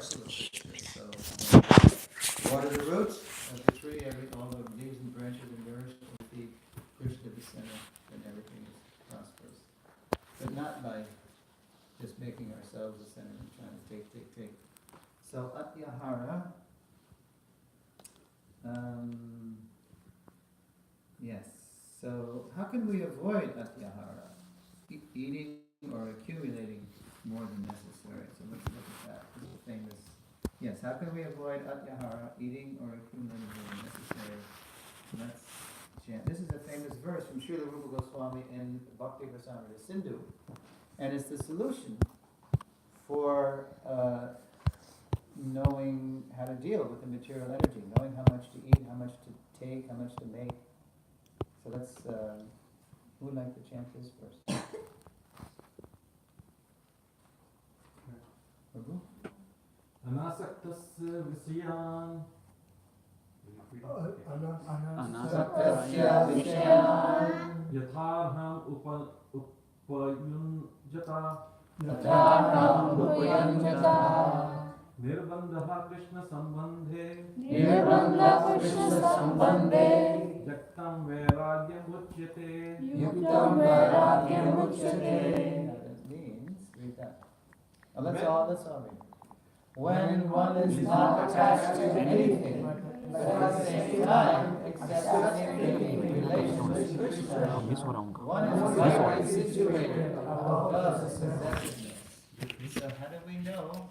parcel of Krishna. So, water the roots of the tree, all the leaves and branches and nourish and feed Krishna the center, and everything is prosperous. But not by just making ourselves the center and trying to take. So atyahara, yes. So how can we avoid atyahara? Eating or accumulating more than necessary. So let's look at that. This is famous. Yes, how can we avoid atyahara, eating or accumulating more than necessary? Let's chant. This is a famous verse from Srila Rupa Goswami in Bhakti Rasamrita Sindhu. And it's the solution for knowing how to deal with the material energy, knowing how much to eat, how much to take, how much to make. So let's, who would like to chant this first? Prabhu? Anasaktasya visyan Anasaktasya visyan Yatharham upayunjata Yatharham upayunjata Nirbandha Krishna sambandhe Nirbandha Krishna sambandhe Yaktam vairagyam uchyate Yuktam vairagyam uchyate. That means, read that. Let's all read. When one is not attached to anything, but at the same time accepting relations with Krishna, one is rightly situated above possessiveness. So how do we know?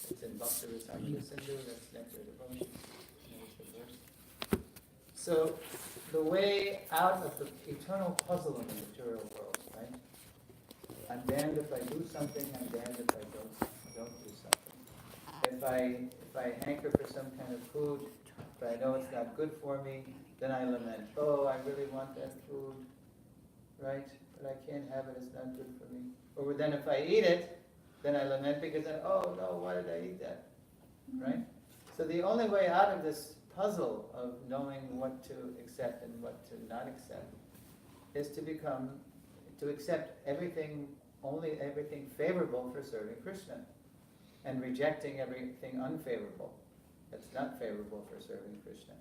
It's in Bhakti Rasamrita Sindhu, that's Nectar devotion. So the way out of the eternal puzzle of the material world, right? I'm damned if I do something, I'm damned if I don't do something. If I hanker for some kind of food, but I know it's not good for me, then I lament, oh, I really want that food, right? But I can't have it, it's not good for me. Or then if I eat it, then I lament because then, oh no, why did I eat that? Right? So the only way out of this puzzle of knowing what to accept and what to not accept is to accept everything, only everything favorable for serving Krishna, and rejecting everything unfavorable that's not favorable for serving Krishna.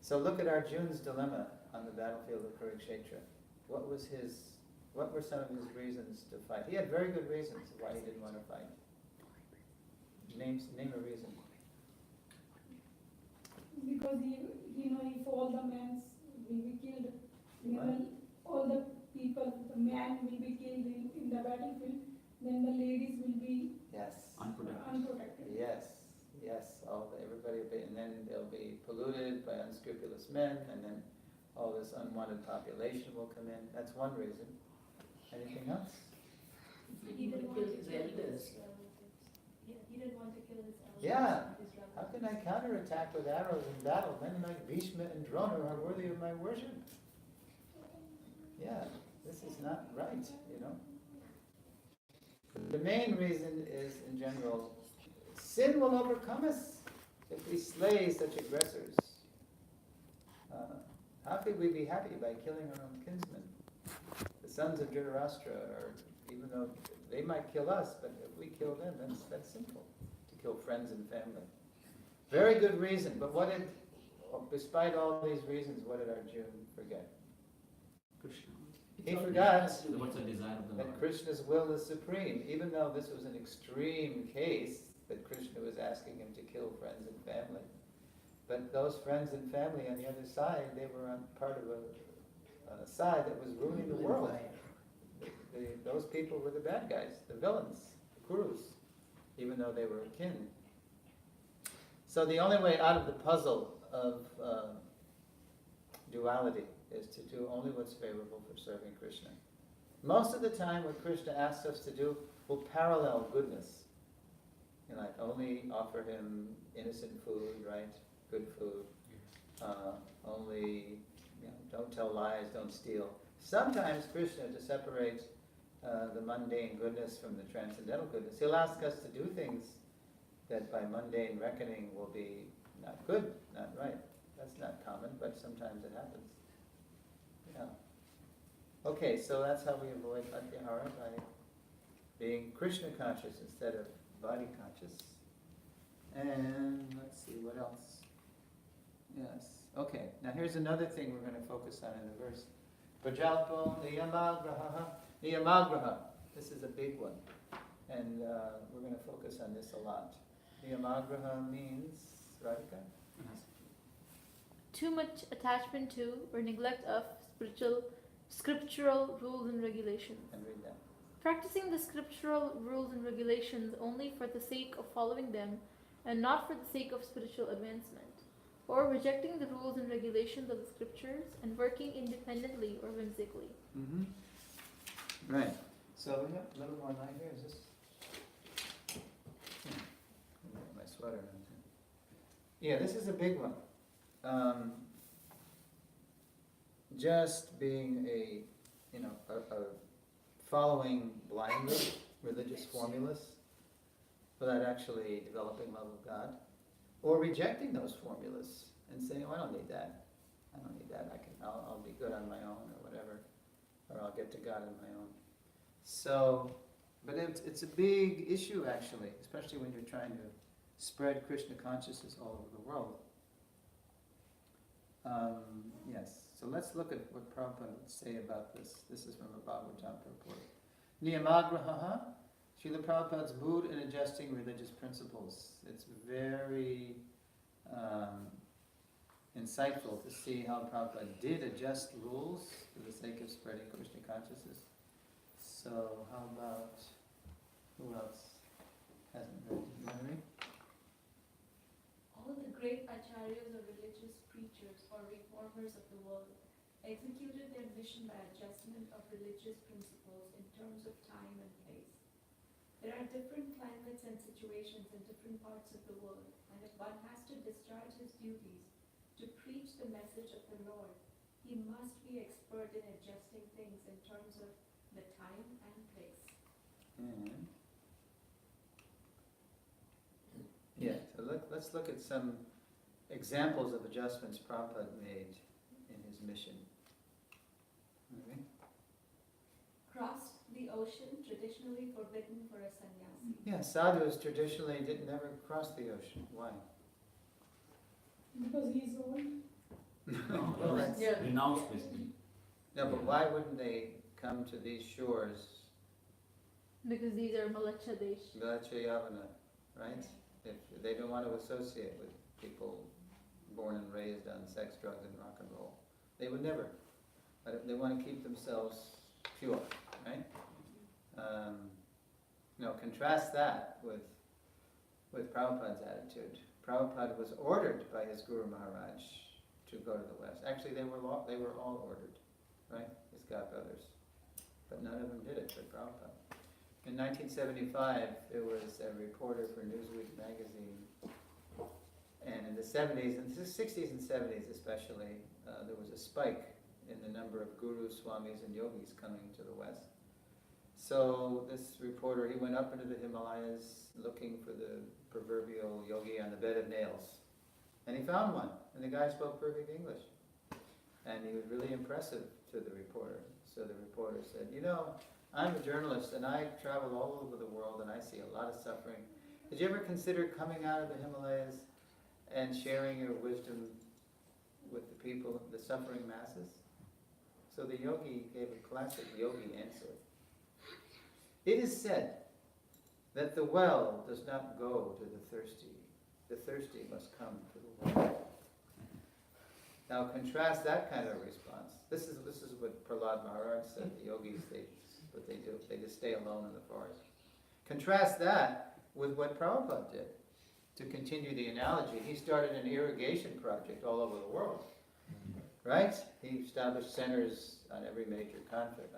So look at Arjuna's dilemma on the battlefield of Kurukshetra. What were some of his reasons to fight? He had very good reasons why he didn't want to fight. Name a reason. Because if all the men will be killed, then all the people, the man will be killed in the battlefield, then the ladies will be unprotected. Yes. Everybody will be, and then they'll be polluted by unscrupulous men, and then all this unwanted population will come in. That's one reason. Anything else? He didn't want to kill his relatives. He didn't want to kill his relatives. Yeah. How can I counterattack with arrows in battle? Men like Bhishma and Drona are worthy of my worship. Yeah, this is not right, The main reason is, in general, sin will overcome us if we slay such aggressors. How could we be happy by killing our own kinsmen? The sons of Dhritarashtra, even though they might kill us, but if we kill them, that's simple, to kill friends and family. Very good reason, but despite all these reasons, what did Arjuna forget? Krishna. He forgot What's the desire of the that Lord? Krishna's will is supreme, even though this was an extreme case that Krishna was asking him to kill friends and family. But those friends and family on the other side, they were on part of a side that was ruining the world. Those people were the bad guys, the villains, the Kurus, even though they were kin. So the only way out of the puzzle of duality is to do only what's favorable for serving Krishna. Most of the time what Krishna asks us to do will parallel goodness. Only offer him innocent food, right? Good food. Only, don't tell lies, don't steal. Sometimes Krishna, to separate the mundane goodness from the transcendental goodness, he'll ask us to do things that by mundane reckoning will be not good, not right. That's not common, but sometimes it happens. Yeah. Okay, so that's how we avoid atyahara, by being Krishna conscious instead of body conscious. And let's see, what else? Yes, okay, now here's another thing we're going to focus on in the verse. Prajalpo niyamagraha. Niyamagraha, this is a big one. And we're going to focus on this a lot. Niyamagraha means, Radhika? Too much attachment to or neglect of scriptural rules and regulations. And read that. Practicing the scriptural rules and regulations only for the sake of following them and not for the sake of spiritual advancement. Or rejecting the rules and regulations of the scriptures and working independently or whimsically. Mm-hmm. Right. So we have a little more light here. Is this? Let me get my sweater on. Yeah, this is a big one. Just being a following blindly religious formulas without actually developing love of God, or rejecting those formulas and saying, "Oh, I don't need that. I don't need that. I'll be good on my own, or whatever, or I'll get to God on my own." So, but it's a big issue actually, especially when you're trying to spread Krishna consciousness all over the world. Yes, so let's look at what Prabhupada would say about this. This is from a Bhagavatam purport. Niyamagraha, Srila Prabhupada's mood in adjusting religious principles. It's very insightful to see how Prabhupada did adjust rules for the sake of spreading Krishna consciousness. So how about, who else hasn't read? Do you want to read? All the great acharyas or religious preachers or reformers of the world executed their mission by adjustment of religious principles in terms of time and place. There are different climates and situations in different parts of the world, and if one has to discharge his duties to preach the message of the Lord, he must be expert in adjusting things in terms of the time and place. And yeah, so let's look at some examples of adjustments Prabhupada made in his mission. Okay. Crossed the ocean, traditionally forbidden for a sannyasi. Yeah, sadhus traditionally never cross the ocean. Why? Because he's old. Well, that's- Renounced basically. No, but why wouldn't they come to these shores, Because these are Malacha Desh. Vilachayavana, right? If they don't want to associate with people born and raised on sex, drugs, and rock and roll, they would never. But they want to keep themselves pure, right? Contrast that with Prabhupada's attitude. Prabhupada was ordered by his Guru Maharaj to go to the West. Actually, they were all ordered, right? His godbrothers. But none of them did it but Prabhupada. In 1975, there was a reporter for Newsweek magazine, and in the 70s, and the 60s and 70s especially, there was a spike in the number of gurus, swamis, and yogis coming to the West. So this reporter, he went up into the Himalayas looking for the proverbial yogi on the bed of nails. And he found one, and the guy spoke perfect English. And he was really impressive to the reporter. So the reporter said, I'm a journalist, and I travel all over the world, and I see a lot of suffering. Did you ever consider coming out of the Himalayas and sharing your wisdom with the people, the suffering masses? So the yogi gave a classic yogi answer. It is said that the well does not go to the thirsty. The thirsty must come to the well. Now contrast that kind of response. This is what Prahlad Maharaj said. The yogis, what they do, they just stay alone in the forest. Contrast that with what Prabhupada did. To continue the analogy, he started an irrigation project all over the world, right? He established centers on every major continent,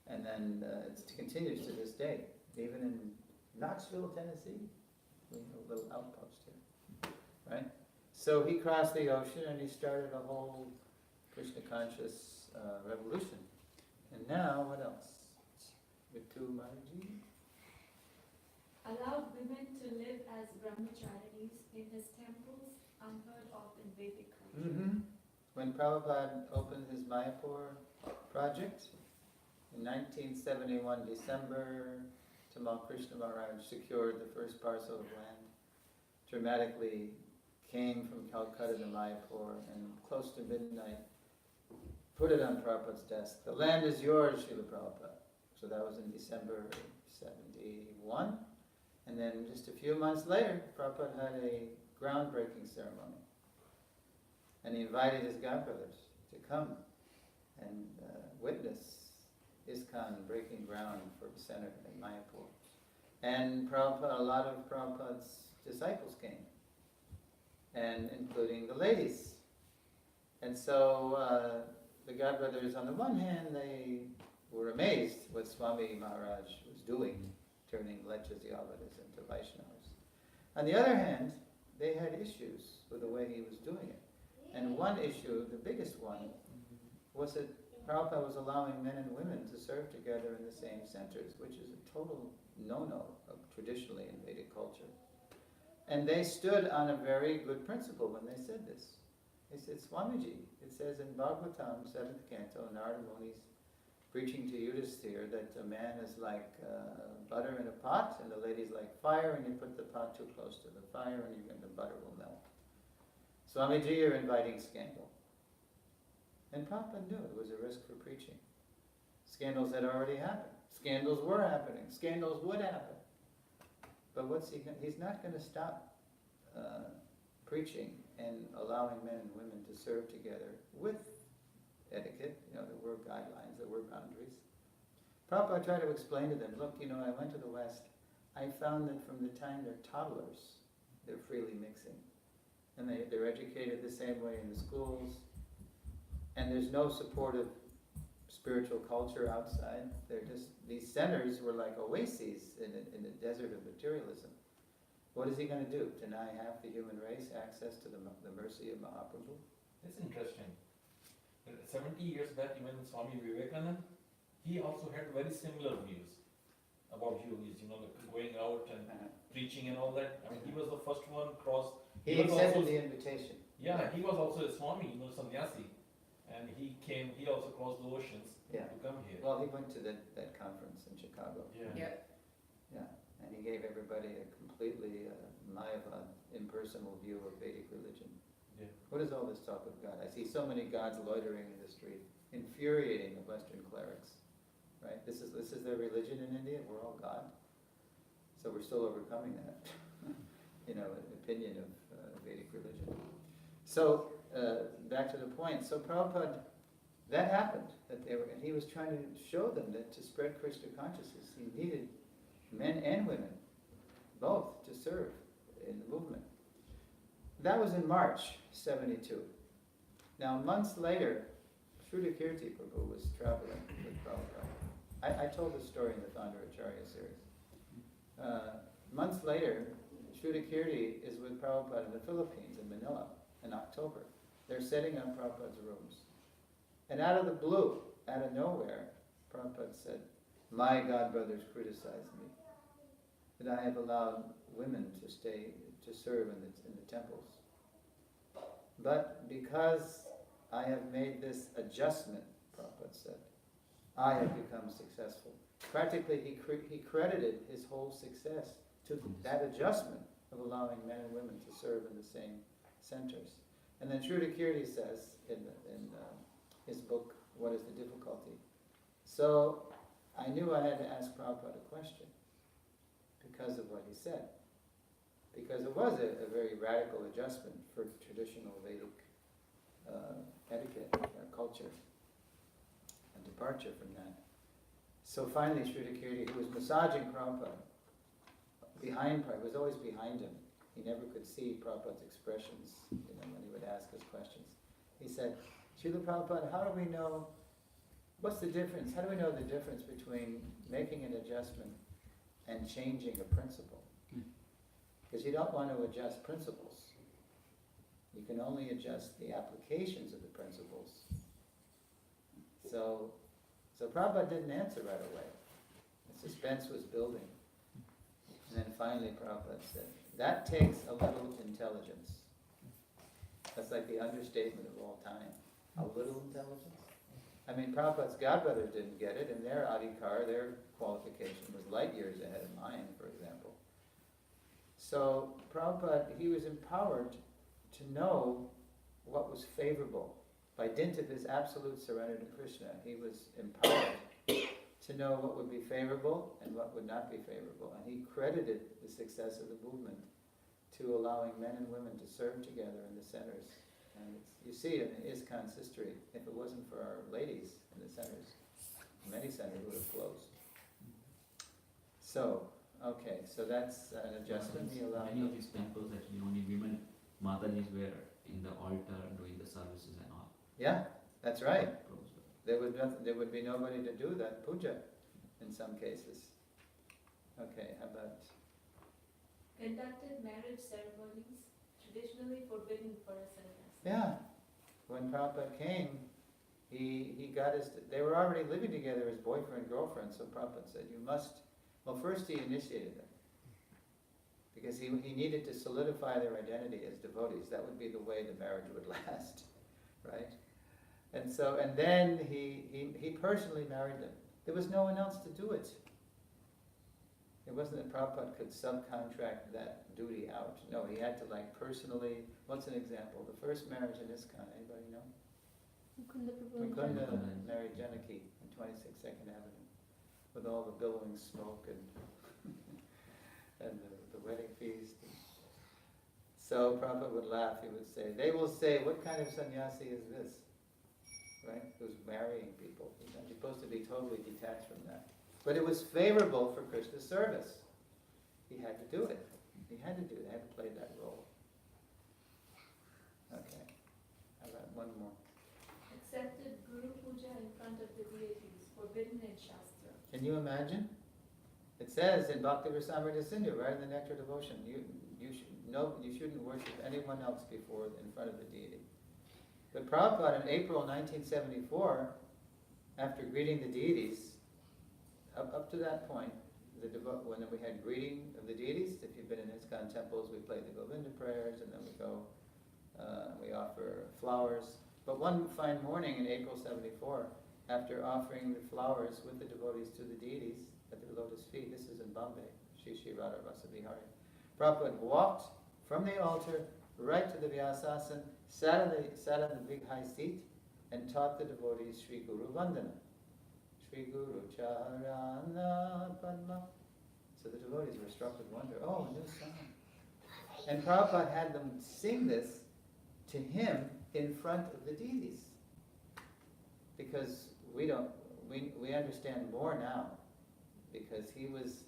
and then it continues to this day. Even in Knoxville, Tennessee, we have a little outpost here, right? So he crossed the ocean and he started a whole Krishna conscious revolution. And now, what else? Vitu Maharaji? Allowed women to live as brahmacharinis in his temples, unheard of in Vedic culture. Mm-hmm. When Prabhupada opened his Mayapur project in 1971 December Tamal Krishna Maharaj secured the first parcel of land, dramatically came from Calcutta to Mayapur, and close to midnight, put it on Prabhupada's desk. The land is yours, Srila Prabhupada. So that was in December 71. And then just a few months later, Prabhupada had a groundbreaking ceremony. And he invited his godbrothers to come and witness ISKCON breaking ground for the center in Mayapur. And Prabhupada, a lot of Prabhupada's disciples came, and including the ladies. And so the godbrothers, on the one hand, they were amazed what Swami Maharaj was doing, turning Lechas Yavadas into Vaishnavas. On the other hand, they had issues with the way he was doing it. And one issue, the biggest one, was that Prabhupada was allowing men and women to serve together in the same centers, which is a total no-no traditionally in Vedic culture. And they stood on a very good principle when they said this. They said, Swamiji, it says in Bhagavatam, 7th canto, Narada Muni's preaching to Yudhisthira that a man is like butter in a pot and the lady's like fire, and you put the pot too close to the fire and the butter will melt. Swamiji, you're inviting scandal. And Prabhupada knew it was a risk for preaching. Scandals had already happened. Scandals were happening. Scandals would happen. But he's not going to stop preaching and allowing men and women to serve together with etiquette. There were guidelines, there were boundaries. Prabhupada tried to explain to them, look, I went to the West. I found that from the time they're toddlers, they're freely mixing. And they're educated the same way in the schools. And there's no supportive spiritual culture outside. These centers were like oases in the desert of materialism. What is he going to do? Deny half the human race access to the mercy of Mahaprabhu? It's interesting. 70 years back, even Swami Vivekananda, he also had very similar views about yogis, going out and preaching and all that. I mean, he was the first one cross. He accepted the invitation. Yeah, he was also a Swami, sannyasi. And he also crossed the oceans to come here. Well, he went to that conference in Chicago. Yeah. And he gave everybody a completely Mayavad, impersonal view of Vedic religion. Yeah. What is all this talk of God? I see so many gods loitering in the street, infuriating the Western clerics. Right? This is their religion in India. We're all God. So we're still overcoming that, opinion of Vedic religion. So back to the point. So Prabhupada, that happened. And he was trying to show them that to spread Krishna consciousness, he needed men and women, both, to serve in the movement. That was in March 72. Now, months later, Shrudakirti Prabhu was traveling with Prabhupada. I told this story in the Thandaracharya series. Months later, Shrudakirti is with Prabhupada in the Philippines, in Manila, in October. They're setting up Prabhupada's rooms. And out of the blue, out of nowhere, Prabhupada said, my godbrothers criticized me, that I have allowed women to serve in the temples. But because I have made this adjustment, Prabhupada said, I have become successful. Practically, he credited his whole success to that adjustment of allowing men and women to serve in the same centers. And then Shrudakirti says in his book, What is the Difficulty? So I knew I had to ask Prabhupada a question because of what he said. Because it was a very radical adjustment for traditional Vedic etiquette or culture, a departure from that. So finally Shrudakirti, who was massaging Prabhupada, behind Prabhupada, was always behind him. He never could see Prabhupada's expressions, when he would ask us questions. He said, Srila Prabhupada, how do we know, what's the difference? How do we know the difference between making an adjustment and changing a principle? Because you don't want to adjust principles. You can only adjust the applications of the principles. So Prabhupada didn't answer right away. The suspense was building. And then finally Prabhupada said, that takes a little intelligence. That's like the understatement of all time. A little intelligence? I mean, Prabhupada's godbrothers didn't get it, and their Adhikar, their qualification was light years ahead of mine, for example. So Prabhupada, he was empowered to know what was favorable. By dint of his absolute surrender to Krishna, he was empowered to know what would be favorable and what would not be favorable. And he credited the success of the movement to allowing men and women to serve together in the centers. And you see it in ISKCON's history. If it wasn't for our ladies in the centers, many centers would have closed. So, okay, so that's an adjustment. He allowed Many of these temples actually only women, Matajis were in the altar doing the services and all. Yeah, that's right. There would be nobody to do that puja in some cases. Okay, how about? Conducted marriage ceremonies traditionally forbidden for a sannyasi. Yeah, when Prabhupada came, he got they were already living together as boyfriend, girlfriend, so Prabhupada said, you must, well first he initiated them. Because he needed to solidify their identity as devotees. That would be the way the marriage would last, right? And so, and then he personally married them. There was no one else to do it. It wasn't that Prabhupada could subcontract that duty out. No, he had to personally, what's an example? The first marriage in ISKCON, anybody know? Mukunda married Janaki on 26 2nd Avenue with all the billowing smoke and and the wedding feast. So Prabhupada would laugh, he would say, they will say, what kind of sannyasi is this? Right? Who's marrying people. He's not supposed to be totally detached from that. But it was favorable for Krishna's service. He had to do it. He had to do it. He had to play that role. Okay. How about one more? Accepted Guru Puja in front of the deities, forbidden in Shastra. Can you imagine? It says in Bhakti Rasamrita Sindhu, right in the Nectar Devotion, you shouldn't worship anyone else before in front of the deity. But Prabhupada in April 1974, after greeting the deities, up to that point, when we had greeting of the deities, if you've been in ISKCON temples, we play the Govinda prayers, and then we go, we offer flowers. But one fine morning in April 74, after offering the flowers with the devotees to the deities at their lotus feet, this is in Bombay, Shri Shri Radha Rasa Bihari, Prabhupada walked from the altar right to the Vyasasana, sat on the big high seat, and taught the devotees Shri Guru Vandana. Shri Guru Charana Padma. So the devotees were struck with wonder. Oh, a new song. And Prabhupada had them sing this to him in front of the deities. Because we understand more now. Because he was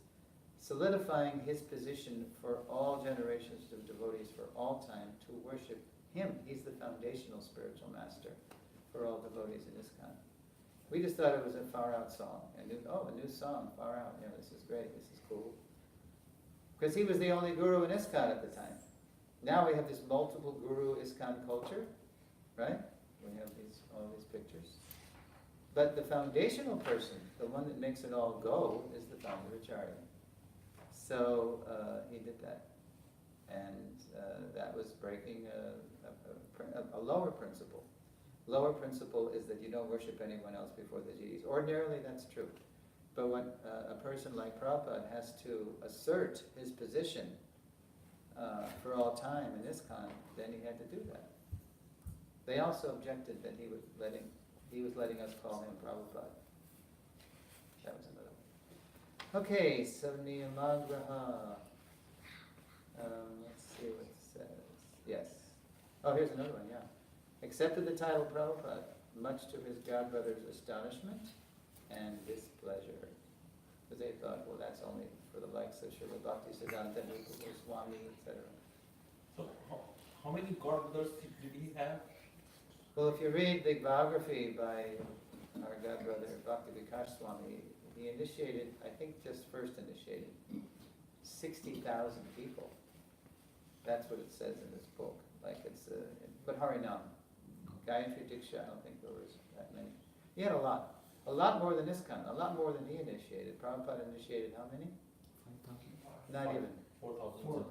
solidifying his position for all generations of devotees for all time to worship him. He's the foundational spiritual master for all devotees in ISKCON. We just thought it was a far-out song. A new song, far out. Yeah, this is great, this is cool. Because he was the only guru in ISKCON at the time. Now we have this multiple guru ISKCON culture, right? We have all these pictures. But the foundational person, the one that makes it all go, is the founder Acharya. So he did that. And that was breaking a lower principle. Lower principle is that you don't worship anyone else before the deities. Ordinarily, that's true. But when a person like Prabhupada has to assert his position for all time in ISKCON, then he had to do that. They also objected that he was letting us call him Prabhupada. That was another one. Okay, so Niyamagraha. Let's see what it says. Yes. Oh, here's another one, yeah. Accepted the title Prabhupada, much to his godbrother's astonishment and displeasure. Because they thought, well, that's only for the likes of Srila Bhaktisiddhanta Swami, etc. So how many godbrothers did he have? Well, if you read the biography by our godbrother Bhakti Vikas Swami, he initiated, I think just first initiated, 60,000 people. That's what it says in this book. But Harinam. Gayatri Diksha, I don't think there was that many. He had a lot more than ISKCON, a lot more than he initiated. Prabhupada initiated how many? 5,000. Not even. 4,000 something.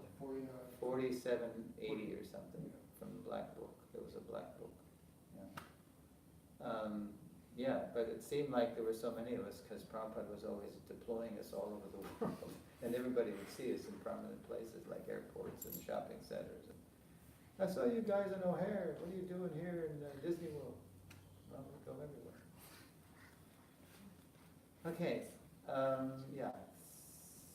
4780 or something from the Black Book. There was a Black Book. Yeah. Yeah, but it seemed like there were so many of us because Prabhupada was always deploying us all over the world. And everybody would see us in prominent places like airports and shopping centers. And I saw you guys in O'Hare. What are you doing here in Disney World? Well, we go everywhere. Okay, yeah.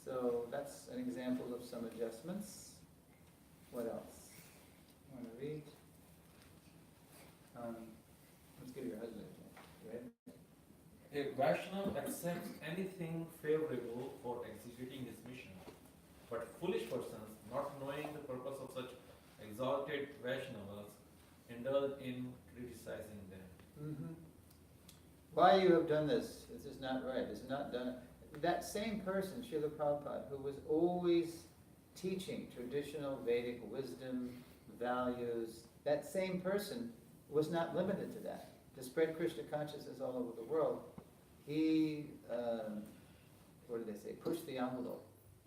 So that's an example of some adjustments. What else? Want to read? Let's give your husband a chance. Right? A Vaishnav accepts anything favorable for executing his mission, but foolish persons, not knowing the purpose of such exalted Vaishnavas, indulge in criticizing them. Mm-hmm. Why you have done this? This is not right. This is not done. That same person, Srila Prabhupada, who was always teaching traditional Vedic wisdom, values, that same person was not limited to that. To spread Krishna consciousness all over the world, he, what did they say, pushed the envelope,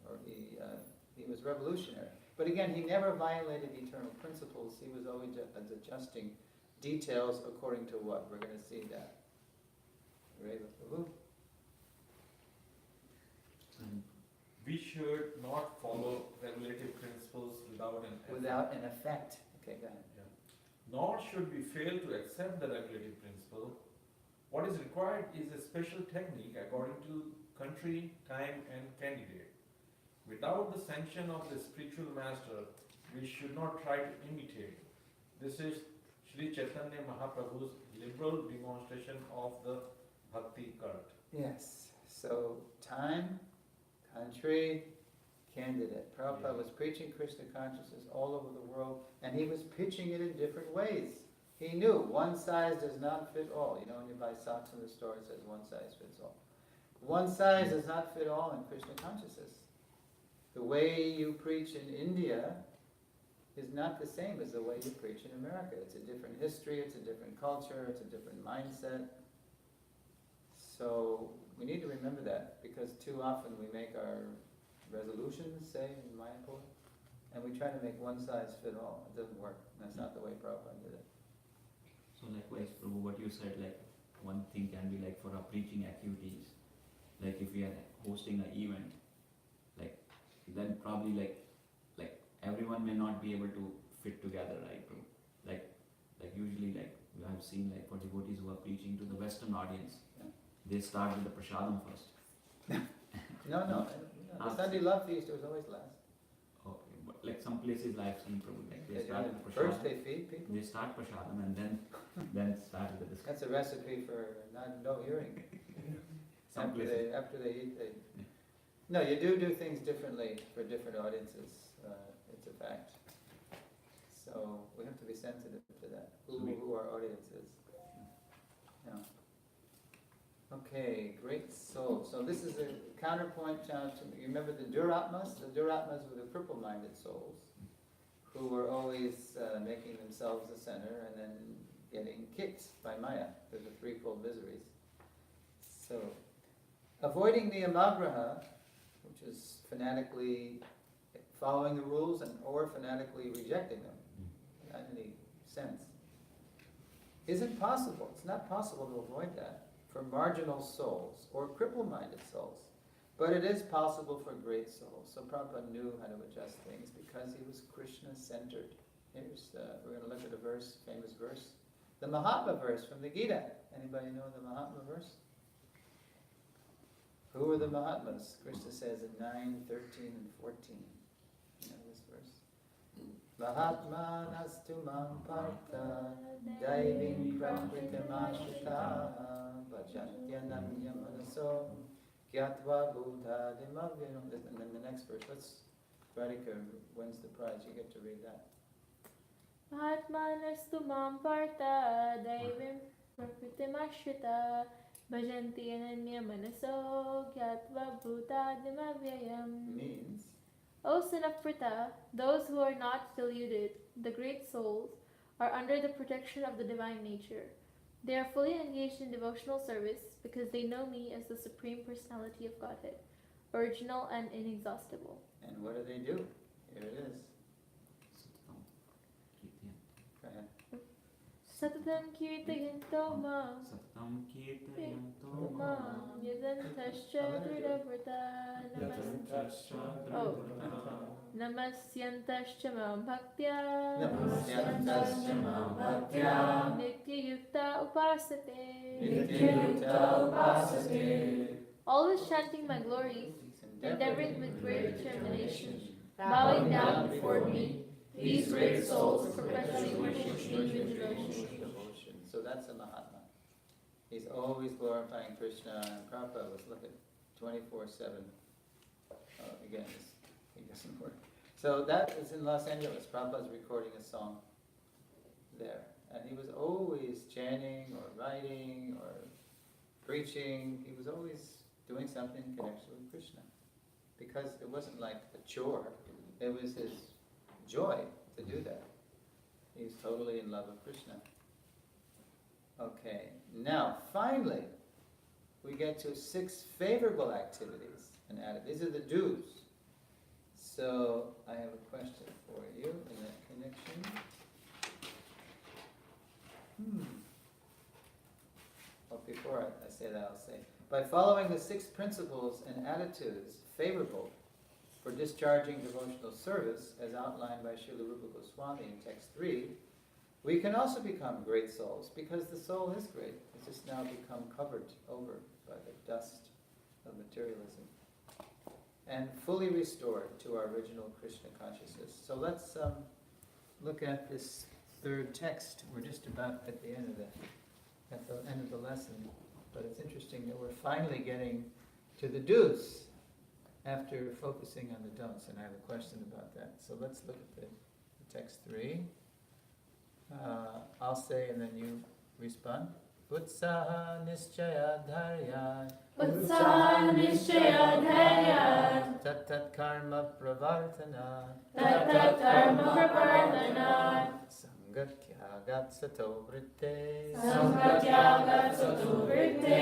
or he was revolutionary. But again, he never violated eternal principles. He was always adjusting details according to what? We're going to see that. Reva Prabhu? We should not follow regulative principles without an effect. Without an effect. Okay, go ahead. Nor should we fail to accept the regulative principle. What is required is a special technique according to country, time, and candidate. Without the sanction of the spiritual master, we should not try to imitate. This is Sri Chaitanya Mahaprabhu's liberal demonstration of the Bhakti cult. Yes. So, time, country, candidate. Prabhupada was preaching Krishna consciousness all over the world, and he was pitching it in different ways. He knew one size does not fit all. You know, when you buy socks in the store, it says one size fits all. One size does not fit all in Krishna consciousness. The way you preach in India is not the same as the way you preach in America. It's a different history, it's a different culture, it's a different mindset. So we need to remember that, because too often we make our resolutions, say, in Mayapur, and we try to make one size fit all. It doesn't work. That's not the way Prabhupada did it. So likewise, Prabhu, what you said, like one thing can be like for our preaching activities, like if we are hosting an event, like then probably like everyone may not be able to fit together, right, Prabhu? Like usually like we have seen like for devotees who are preaching to the Western audience, Yeah. they start with the prasadam first. No. The Sunday love feast was always last. Okay, but like some places I've seen, Prabhu, like they start with First prasadam. they feed people. They start prasadam and then start with the discussion. That's a recipe for no hearing. Some places. After they eat, they... No, you do things differently for different audiences. It's a fact. So we have to be sensitive to that. Who our audience is. Yeah. Okay, great soul. So this is a counterpoint to, you remember the Duratmas? The Duratmas were the cripple-minded souls who were always making themselves the center and then getting kicked by Maya. They're the threefold miseries. So, avoiding the amagraha, which is fanatically following the rules or fanatically rejecting them, not in any sense, isn't possible. It's not possible to avoid that for marginal souls or cripple-minded souls. But it is possible for great souls. So Prabhupada knew how to adjust things because he was Krishna-centered. Here's, we're going to look at a verse, famous verse. The Mahatma verse from the Gita. Anybody know the Mahatma verse? Who are the Mahatmas? Krishna says in 9, 13, and 14. You know this verse? Mahatma nastu mam partha daiving prakritamashita bhajantyananya manaso gyatva buddha dimavyano. And then the next verse. Let's, Radhika wins the prize. You get to read that. Mahatmanastu mam partha daivim prakritimashita bhajanti ananya manaso gyatva bhutadim avyayam. Means, O son of Pritha, those who are not deluded, the great souls, are under the protection of the divine nature. They are fully engaged in devotional service because they know me as the Supreme Personality of Godhead, original and inexhaustible. and what do? Here it is. Go ahead. Satatam kirtayanto mam Satam kirtayanto mam yadantascha dridavrata Oh. Namasyantascha mam bhaktya Namasyantascha mam bhaktya Nityayukta upasate Nityayukta upasate. Always chanting my glories, endeavoring with great determination, bowing down before me, these great souls perpetually worship me with devotion. So that's a Mahatma. He's always glorifying Krishna, and Prabhupada was looking 24/7. Again, he doesn't work. So that is in Los Angeles. Prabhupada's recording a song there. And he was always chanting or writing or preaching. He was always doing something in connection with Krishna. Because it wasn't like a chore. It was his joy to do that. He's totally in love with Krishna. Okay, now finally, we get to 6 favorable activities and these are the do's. So I have a question for you in that connection. Well, before I say that, I'll say, by following the 6 principles and attitudes favorable for discharging devotional service, as outlined by Srila Rupa Goswami in text 3, we can also become great souls, because the soul is great. It's just now become covered over by the dust of materialism, and fully restored to our original Krishna consciousness. So let's look at this 3rd text. We're just about at the end of the lesson, but it's interesting that we're finally getting to the do's after focusing on the don'ts, and I have a question about that. So let's look at the text 3. I'll say and then you respond. Utsaha nischaya dharya Utsaha nischaya dharya Tat karma pravartana Tat karma pravartana Sangatya gatsato vritte Sangatya gatsato vritte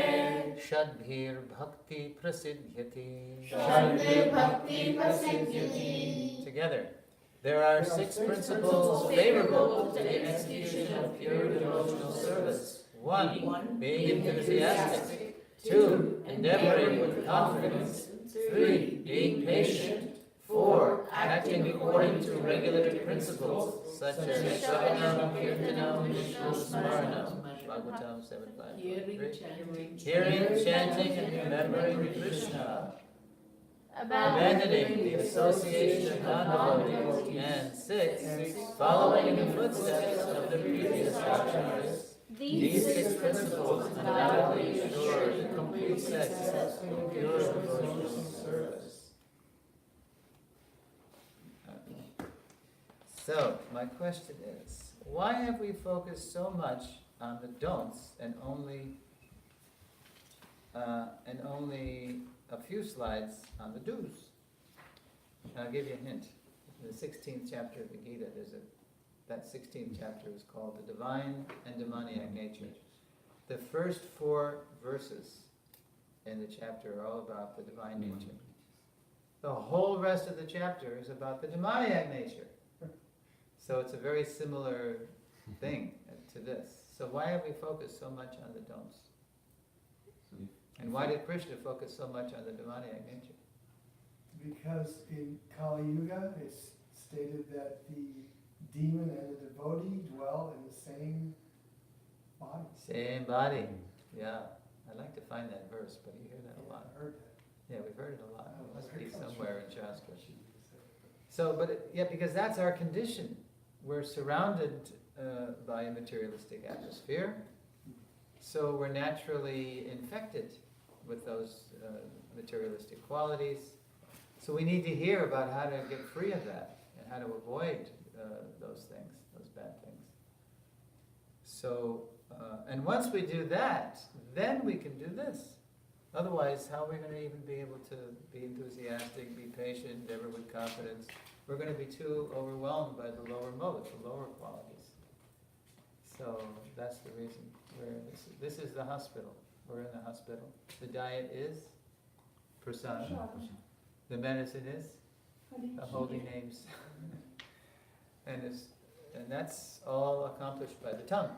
Shadbhir bhakti prasidhyati Shadbhir bhakti prasidhyati. Together. There are 6 principles favorable to the execution of pure devotional service. 1. Being enthusiastic. 2. Endeavoring with confidence. 3. Being patient. 4. Acting according to regulative principles, such as Shravanam, Kirtanam, Vishnu Smaranam, Bhagavatam 7.5. Hearing, chanting, and remembering Krishna. Abandoning the association of non-devotees. And 6. Following in the footsteps of the previous acharyas. These 6 principles undoubtedly ensure the complete success of pure devotional service. So, my question is, why have we focused so much on the don'ts and only a few slides on the do's? I'll give you a hint. In the 16th chapter of the Gita, that 16th chapter is called The Divine and Demoniac Nature. The first 4 verses in the chapter are all about the divine nature. The whole rest of the chapter is about the demoniac nature. So it's a very similar thing to this. So why have we focused so much on the don'ts? And why did Krishna focus so much on the demoniac nature? Because in Kali Yuga, it's stated that the demon and the devotee dwell in the same body. Same body. Yeah. I'd like to find that verse, but you hear that a lot. I heard that. Yeah, we've heard it a lot. It must be somewhere in Shastra. So, because that's our condition. We're surrounded by a materialistic atmosphere, so we're naturally infected with those materialistic qualities. So we need to hear about how to get free of that and how to avoid those things, those bad things. So, and once we do that, then we can do this. Otherwise, how are we going to even be able to be enthusiastic, be patient, endeavor with confidence? We're going to be too overwhelmed by the lower modes, the lower qualities. So that's the reason. This is the hospital. We're in the hospital. The diet is prasad. The medicine is the holy names. and that's all accomplished by the tongue.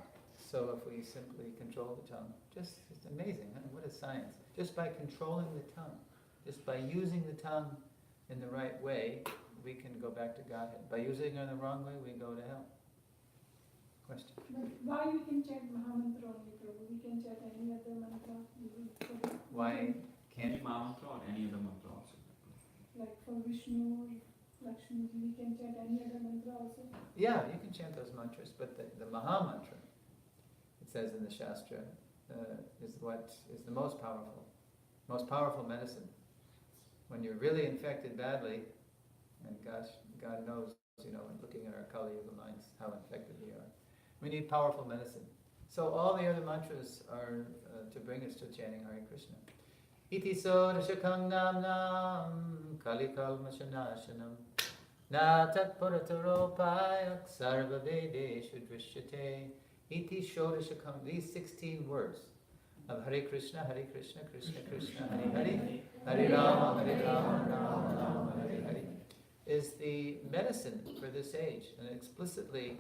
So if we simply control the tongue, it's amazing, huh? What a science. Just by controlling the tongue, just by using the tongue in the right way, we can go back to Godhead. By using it in the wrong way, we go to hell. Question? But why we can chant Mahamantra only, Prabhu? We can chant any other mantra. Why Any can't mantra or any other mantra also. Like for Vishnu or Lakshmi, we can chant any other mantra also. Yeah, you can chant those mantras, but the Maha Mantra, it says in the Shastra, is what is the most powerful medicine. When you're really infected badly, and gosh, God knows, looking at our Kali Yuga minds, how infected we are. We need powerful medicine. So all the other mantras are to bring us to chanting Hare Krishna. Iti so rishakam nam nam kali kalmashanashanam na tat purataropayak sarva vedeshu drishyate. Iti shodashakam, these 16 words of Hare Krishna, Krishna Krishna, Hare Hare, Hare Rama, Rama Rama, Hare Hare, is the medicine for this age, and explicitly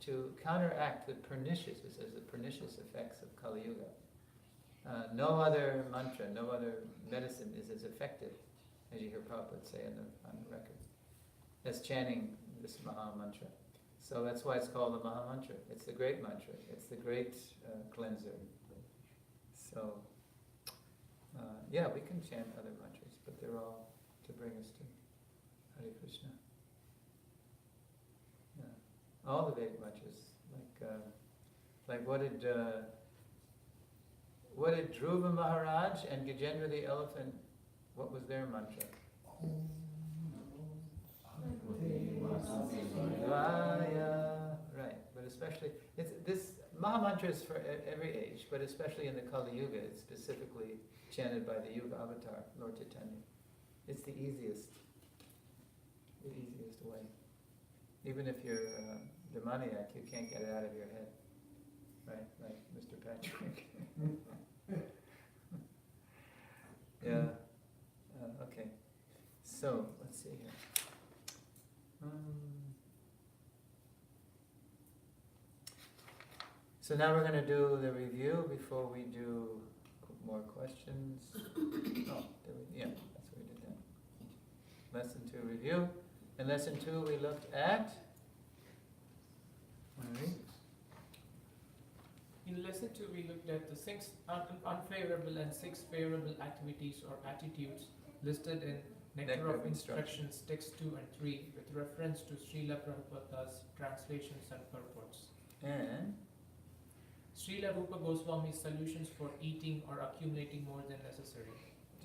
to counteract the pernicious, it says the pernicious effects of Kali Yuga. No other mantra, no other medicine is as effective, as you hear Prabhupada say on the record, as chanting this Maha Mantra. So that's why it's called the Maha Mantra. It's the great mantra. It's the great cleanser. So, we can chant other mantras, but they're all to bring us to Hare Krishna. Yeah. All the Vedic mantras, like what did Dhruva Maharaj and Gajendra the elephant, what was their mantra? Right, but especially, this Maha Mantra is for every age, but especially in the Kali Yuga, it's specifically chanted by the Yuga Avatar, Lord Chaitanya. It's the easiest way. Even if you're demoniac, you can't get it out of your head, right? Like Mr. Patrick. Yeah. Okay. So let's see here. So now we're going to do the review before we do more questions. That's what we did then. Lesson 2 review. In lesson 2 we looked at, In lesson 2, we looked at the 6 unfavorable and 6 favorable activities or attitudes listed in Nectar of Instructions, text 2 and 3, with reference to Srila Prabhupada's translations and purports. and Srila Rupa Goswami's solutions for eating or accumulating more than necessary.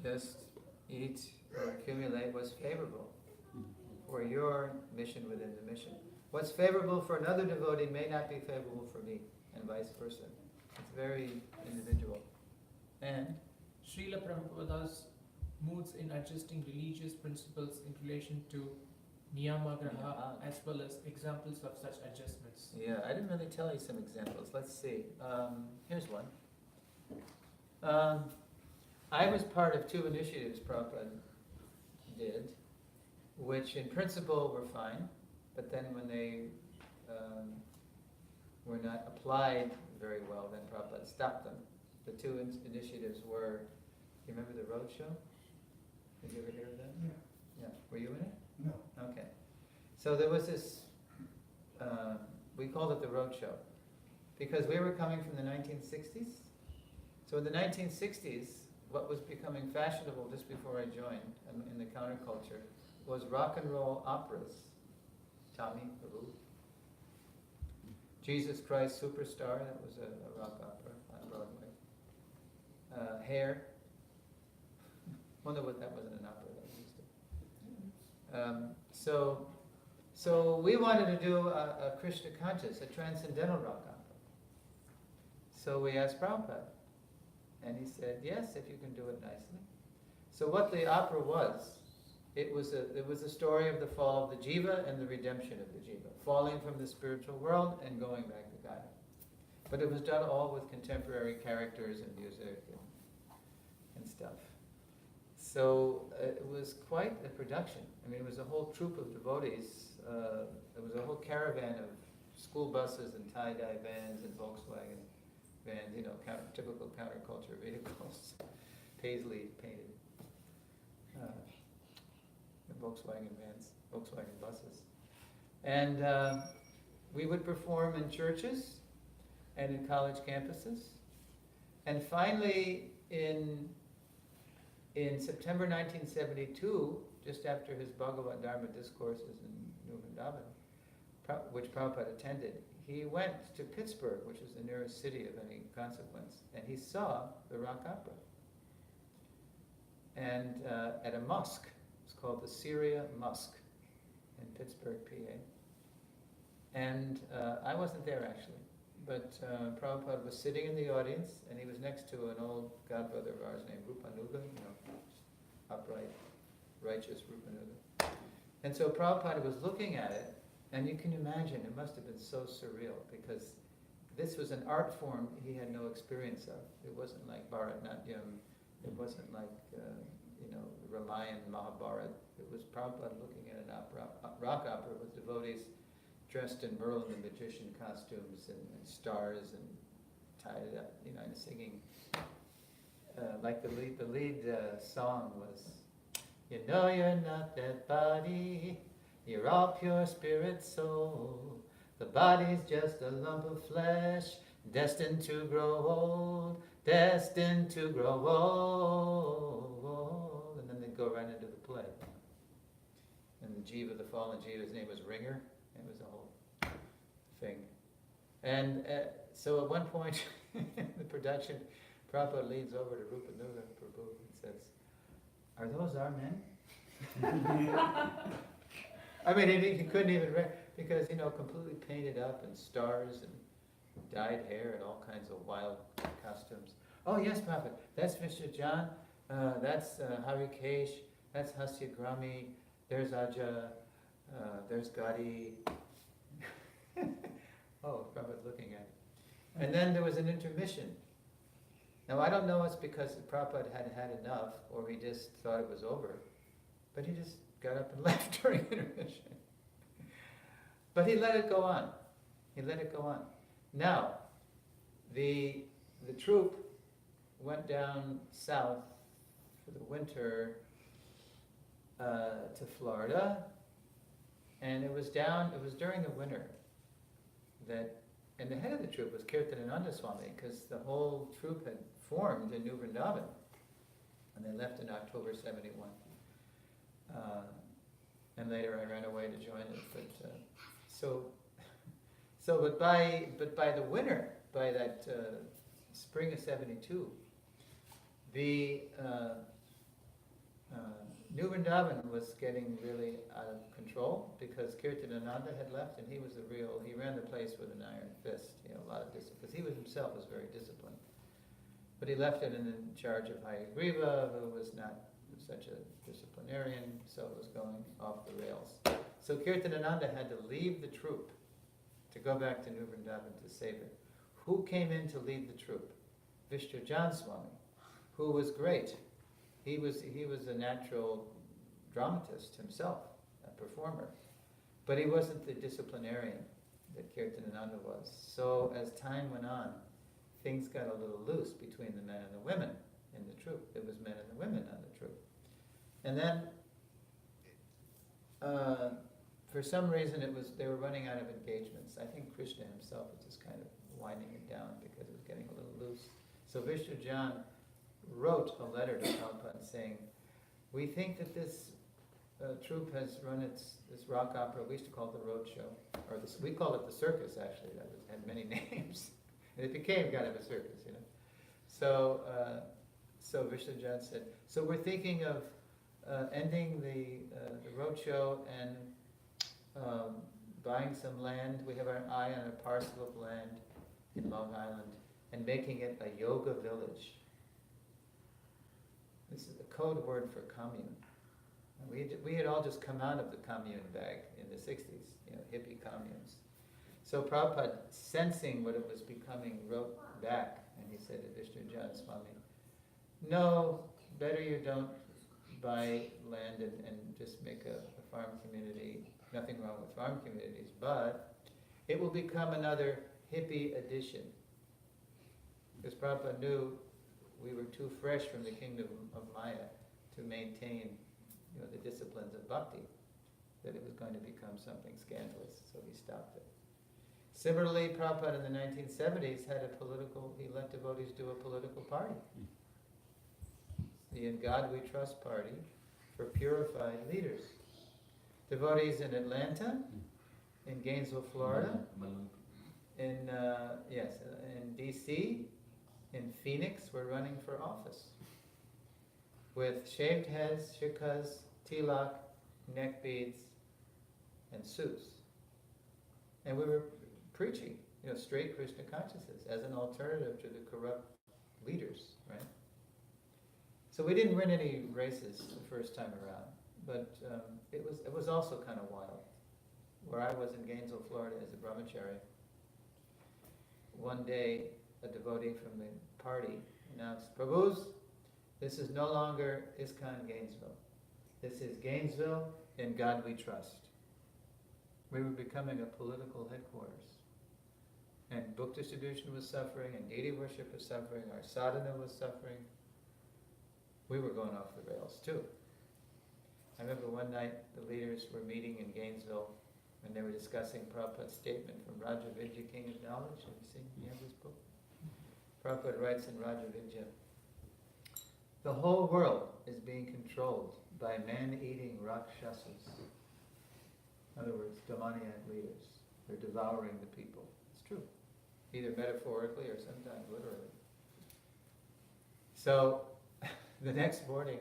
just eat or accumulate what's favorable for your mission within the mission. What's favorable for another devotee may not be favorable for me, and vice versa. It's very individual. And Srila Prabhupada's moods in adjusting religious principles in relation to Niyamagraha, as well as examples of such adjustments. yeah, I didn't really tell you some examples. Let's see. Here's one. I was part of 2 initiatives Prabhupada did, which in principle were fine, but then when they were not applied very well, then Prabhupada stopped them. The 2 initiatives were, you remember the road show? Did you ever hear of that? Yeah. Yeah. Were you in it? No. Okay. So there was this, we called it the road show, because we were coming from the 1960s. So in the 1960s, what was becoming fashionable just before I joined in the counterculture was rock and roll operas. Tommy, Babu. Jesus Christ Superstar, that was a rock opera on Broadway. Hair. Well, no, that wasn't an opera, that was just so we wanted to do a Krishna conscious, a transcendental rock opera. So we asked Prabhupada, and he said, yes, if you can do it nicely. So what the opera was, it was a story of the fall of the jiva and the redemption of the jiva, falling from the spiritual world and going back to God. But it was done all with contemporary characters and music and stuff. So it was quite a production. I mean, it was a whole troupe of devotees. It was a whole caravan of school buses and tie-dye vans and Volkswagen vans, typical counterculture vehicles, paisley painted Volkswagen vans, Volkswagen buses. And we would perform in churches and in college campuses. And finally, in September 1972, just after his Bhagavad Dharma discourses in New Vrindavan, which Prabhupada attended, he went to Pittsburgh, which is the nearest city of any consequence, and he saw the rock opera. And at a mosque, it's called the Syria Mosque in Pittsburgh, PA. And I wasn't there actually, but Prabhupada was sitting in the audience, and he was next to an old godbrother of ours named Rupanuga, upright, righteous Rupanuga. And so Prabhupada was looking at it, and you can imagine it must have been so surreal, because this was an art form he had no experience of. It wasn't like Bharatnatyam, it wasn't like Ramayana, Mahabharata. It was Prabhupada looking at an opera, rock opera with devotees dressed in Merlin the Magician costumes and stars and tied it up, and singing. Like the lead song was, "You know you're not that body, you're all pure spirit soul. The body's just a lump of flesh, destined to grow old, destined to grow old." And then they'd go right into the play. And the Jiva, the fallen Jiva, his name was Ringer. It was a whole thing. And so at one point in the production, Prabhupada leans over to Rupanuga Prabhu and says, "Are those our men?" I mean, he couldn't even, because, completely painted up in stars and dyed hair and all kinds of wild costumes. "Oh yes, Prabhupada, that's Mr. John, that's Harikesh, that's Hasyagrami, there's Aja, there's Gadi." Oh, Prabhupada's looking at it. And then there was an intermission. Now I don't know it's because Prabhupada had had enough, or he just thought it was over, but he just got up and left during intermission. But he let it go on. He let it go on. Now, the troupe went down south for the winter to Florida, and it was during the winter and the head of the troupe was Kirtanananda Swami, because the whole troupe had formed in New Vrindavan, and they left in October '71. And later I ran away to join it, but by the winter, by that spring of '72, the New Vrindavan was getting really out of control, because Kirtanananda had left, and he ran the place with an iron fist, a lot of discipline, because he himself was very disciplined. But he left it in charge of Hayagriva, who was not such a disciplinarian, so it was going off the rails. So Kirtanananda had to leave the troupe to go back to New Vrindavan to save it. Who came in to lead the troupe? Vishnu Jan Swami, who was great. He was a natural dramatist himself, a performer, but he wasn't the disciplinarian that Kirtanananda was. So as time went on, things got a little loose between the men and the women in the troupe. There was men and the women on the troupe. And then, for some reason, they were running out of engagements. I think Krishna himself was just kind of winding it down because it was getting a little loose. So Vishnu Jan wrote a letter to Prabhupada saying, "We think that this troupe has run this rock opera. We used to call it the road show, we call it the circus actually. That had many names, and it became kind of a circus, So, so Vishnu Jan said, so we're thinking of ending the road show and buying some land. We have our eye on a parcel of land in Long Island and making it a yoga village." This is a code word for commune. We had all just come out of the commune bag in the 60s, hippie communes. So Prabhupada, sensing what it was becoming, wrote back, and he said to Vishnu Jan Swami, "No, better you don't buy land and just make a farm community. Nothing wrong with farm communities, but it will become another hippie edition. Because Prabhupada knew we were too fresh from the kingdom of Maya to maintain, the disciplines of bhakti, that it was going to become something scandalous, so he stopped it. Similarly, Prabhupada in the 1970s he let devotees do a political party. The In God We Trust party for purified leaders. Devotees in Atlanta, in Gainesville, Florida, in DC, in Phoenix, were running for office. With shaved heads, shikhas, tilak, neck beads, and suits. And we were preaching, straight Krishna consciousness as an alternative to the corrupt leaders, right? So we didn't win any races the first time around, but it was also kind of wild. Where I was in Gainesville, Florida as a brahmachari, one day a devotee from the party announced, Prabhus, this is no longer ISKCON Gainesville. This is Gainesville, in God we trust. We were becoming a political headquarters. And book distribution was suffering, and deity worship was suffering, our sadhana was suffering. We were going off the rails too. I remember one night the leaders were meeting in Gainesville and they were discussing Prabhupada's statement from Rajavidya, King of Knowledge. Have you seen? You have this book? Prabhupada writes in Rajavidya, the whole world is being controlled by man-eating rakshasas. In other words, demoniac leaders. They're devouring the people. It's true. Either metaphorically or sometimes literally. So, the next morning,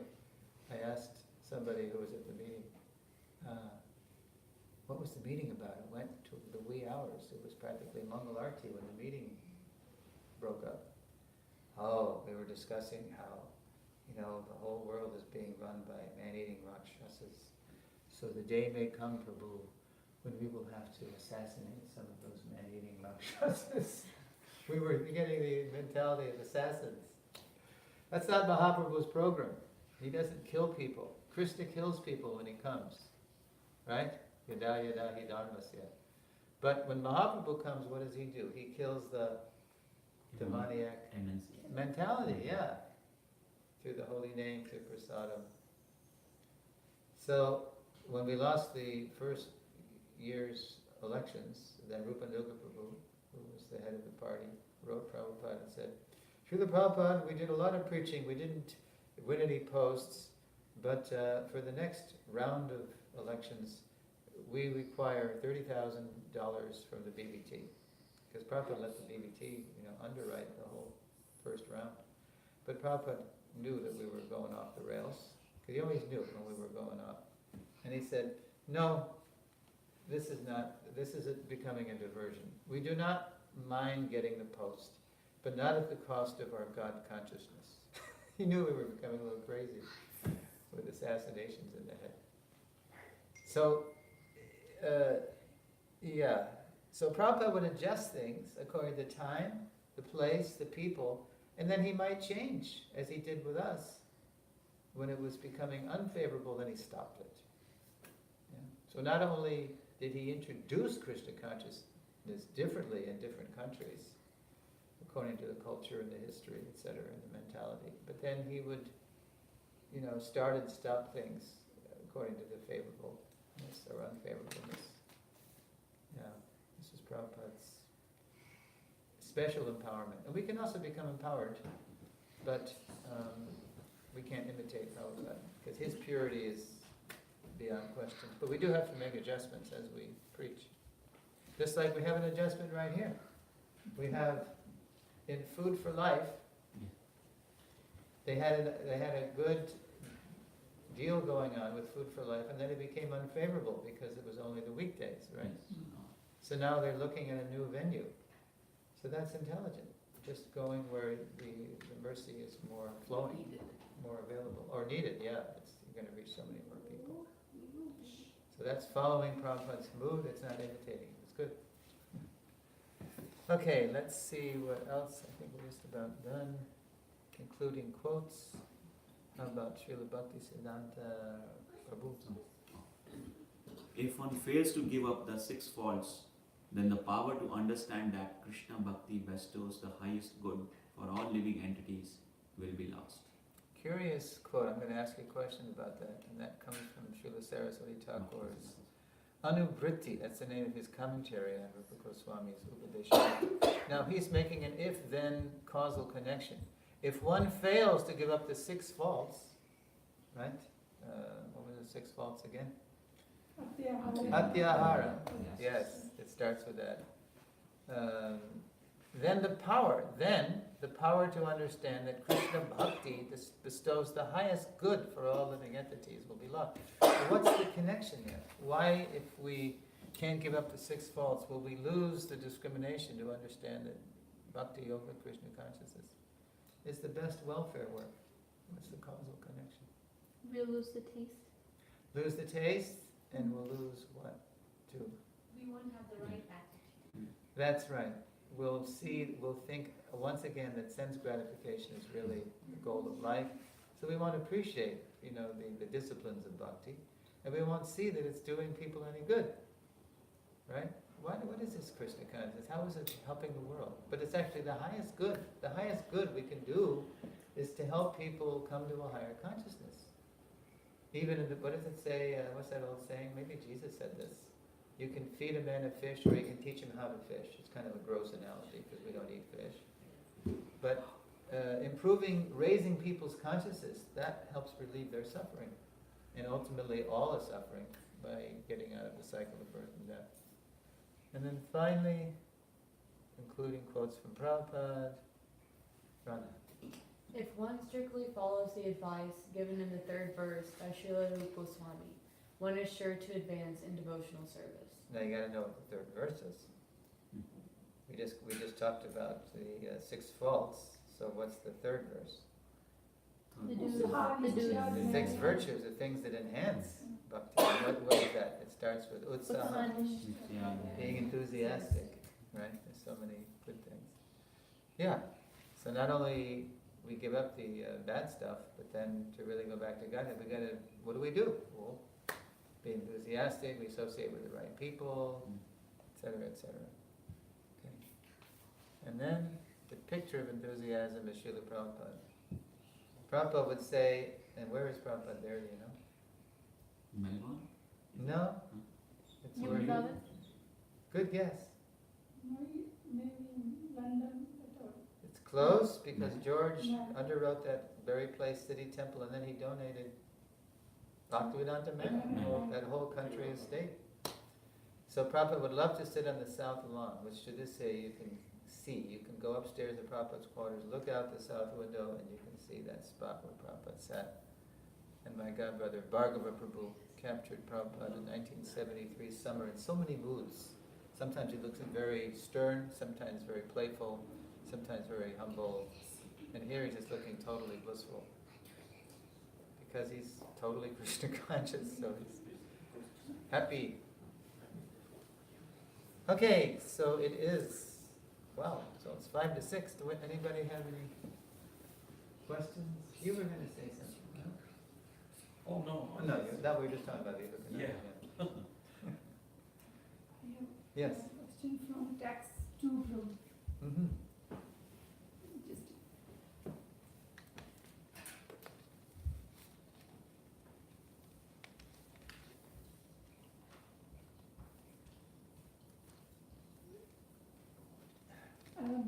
I asked somebody who was at the meeting, what was the meeting about? It went to the wee hours. It was practically Mangal Arti when the meeting broke up. Oh, we were discussing how, the whole world is being run by man-eating rakshasas. So the day may come, Prabhu, when we will have to assassinate some of those man-eating rakshasas. We were getting the mentality of assassins. That's not Mahaprabhu's program. He doesn't kill people. Krishna kills people when he comes. Right? Yada yada hi dharmasya. But when Mahaprabhu comes, what does he do? He kills the demoniac mentality, yeah. Through the holy name, through prasadam. So, when we lost the first year's elections, then Rupanuga Prabhu, who was the head of the party, wrote Prabhupada and said, Srila Prabhupada, we did a lot of preaching, we didn't win any posts, but for the next round of elections, we require $30,000 from the BBT. Because Prabhupada let the BBT, underwrite the whole first round. But Prabhupada knew that we were going off the rails, because he always knew when we were going off. And he said, no, this is becoming a diversion. We do not mind getting the post, but not at the cost of our God consciousness. He knew we were becoming a little crazy with assassinations in the head. So, So Prabhupada would adjust things according to time, the place, the people, and then he might change, as he did with us. When it was becoming unfavorable, then he stopped it. Yeah. So not only did he introduce Krishna consciousness differently in different countries, according to the culture and the history, etc., and the mentality, but then he would, start and stop things according to the favorableness or unfavorableness. Yeah, this is Prabhupada's special empowerment. And we can also become empowered, but we can't imitate Prabhupada, because his purity is beyond question. But we do have to make adjustments as we preach. Just like we have an adjustment right here. We have, in Food for Life, they had a good deal going on with Food for Life, and then it became unfavorable because it was only the weekdays, right? So now they're looking at a new venue. So that's intelligent. Just going where the mercy is more flowing, more available, or needed, yeah. You're going to reach so many more people. So that's following Prabhupada's mood, it's not imitating. It's good. Okay, let's see what else. I think we're just about done. Concluding quotes. How about Srila Bhaktisiddhanta Prabhu? If one fails to give up the 6 faults, then the power to understand that Krishna Bhakti bestows the highest good for all living entities will be lost. Curious quote. I'm going to ask you a question about that, and that comes from Srila Saraswati Thakur's Anuvritti. That's the name of his commentary on Rupa Goswami's Upadesha. Now he's making an if-then causal connection. If one fails to give up the 6 faults, right? What were the 6 faults again? Atyahara. Yes, it starts with that. Then the power to understand that Krishna Bhakti bestows the highest good for all living entities will be lost. So what's the connection there? Why, if we can't give up the 6 faults, will we lose the discrimination to understand that Bhakti Yoga, Krishna consciousness, is the best welfare work? What's the causal connection? We'll lose the taste. Lose the taste, and we'll lose what, too? We won't have the right attitude. That's right. We'll think once again that sense gratification is really the goal of life. So we won't appreciate, the disciplines of bhakti, and we won't see that it's doing people any good, right? What is this Krishna consciousness? How is it helping the world? But it's actually the highest good. The highest good we can do is to help people come to a higher consciousness. Even in what does it say? What's that old saying? Maybe Jesus said this. You can feed a man a fish, or you can teach him how to fish. It's kind of a gross analogy because we don't eat fish. But raising people's consciousness, that helps relieve their suffering. And ultimately all is suffering by getting out of the cycle of birth and death. And then finally, including quotes from Prabhupada, Radha. If one strictly follows the advice given in the 3rd verse by Srila Rupa Goswami, one is sure to advance in devotional service. Now you got to know what the 3rd verse is. We just talked about the 6 faults. So what's the 3rd verse? The do's. The 6 virtues are things that enhance bhakti. What is that? It starts with utsaha, being enthusiastic, right? There's so many good things. Yeah. So not only we give up the bad stuff, but then to really go back to Godhead, what do? Well, be enthusiastic, we associate with the right people, etc., etc. Okay. And then the picture of enthusiasm is Srila Prabhupada. Prabhupada would say, and where is Prabhupada there, do you know? Melbourne? No? It's You where would love it? Good guess. Maybe in London at all. It's close because George Yeah. underwrote that very place, City Temple, and then he donated Bhaktivedanta Manor, that whole country estate. So Prabhupada would love to sit on the south lawn, which to this day you can see. You can go upstairs to Prabhupada's quarters, look out the south window, and you can see that spot where Prabhupada sat. And my godbrother Bhargava Prabhu captured Prabhupada in 1973 summer in so many moods. Sometimes he looks very stern, sometimes very playful, sometimes very humble. And here he's just looking totally blissful. Because he's totally Krishna conscious, so he's happy. Okay, so it is, wow, so it's 5 to 6. Do anybody have any questions? You were going to say something, no? Oh, no. Oh, no, we were just talking about the Yeah. Yes. A question from text 2 from Mm-hmm. just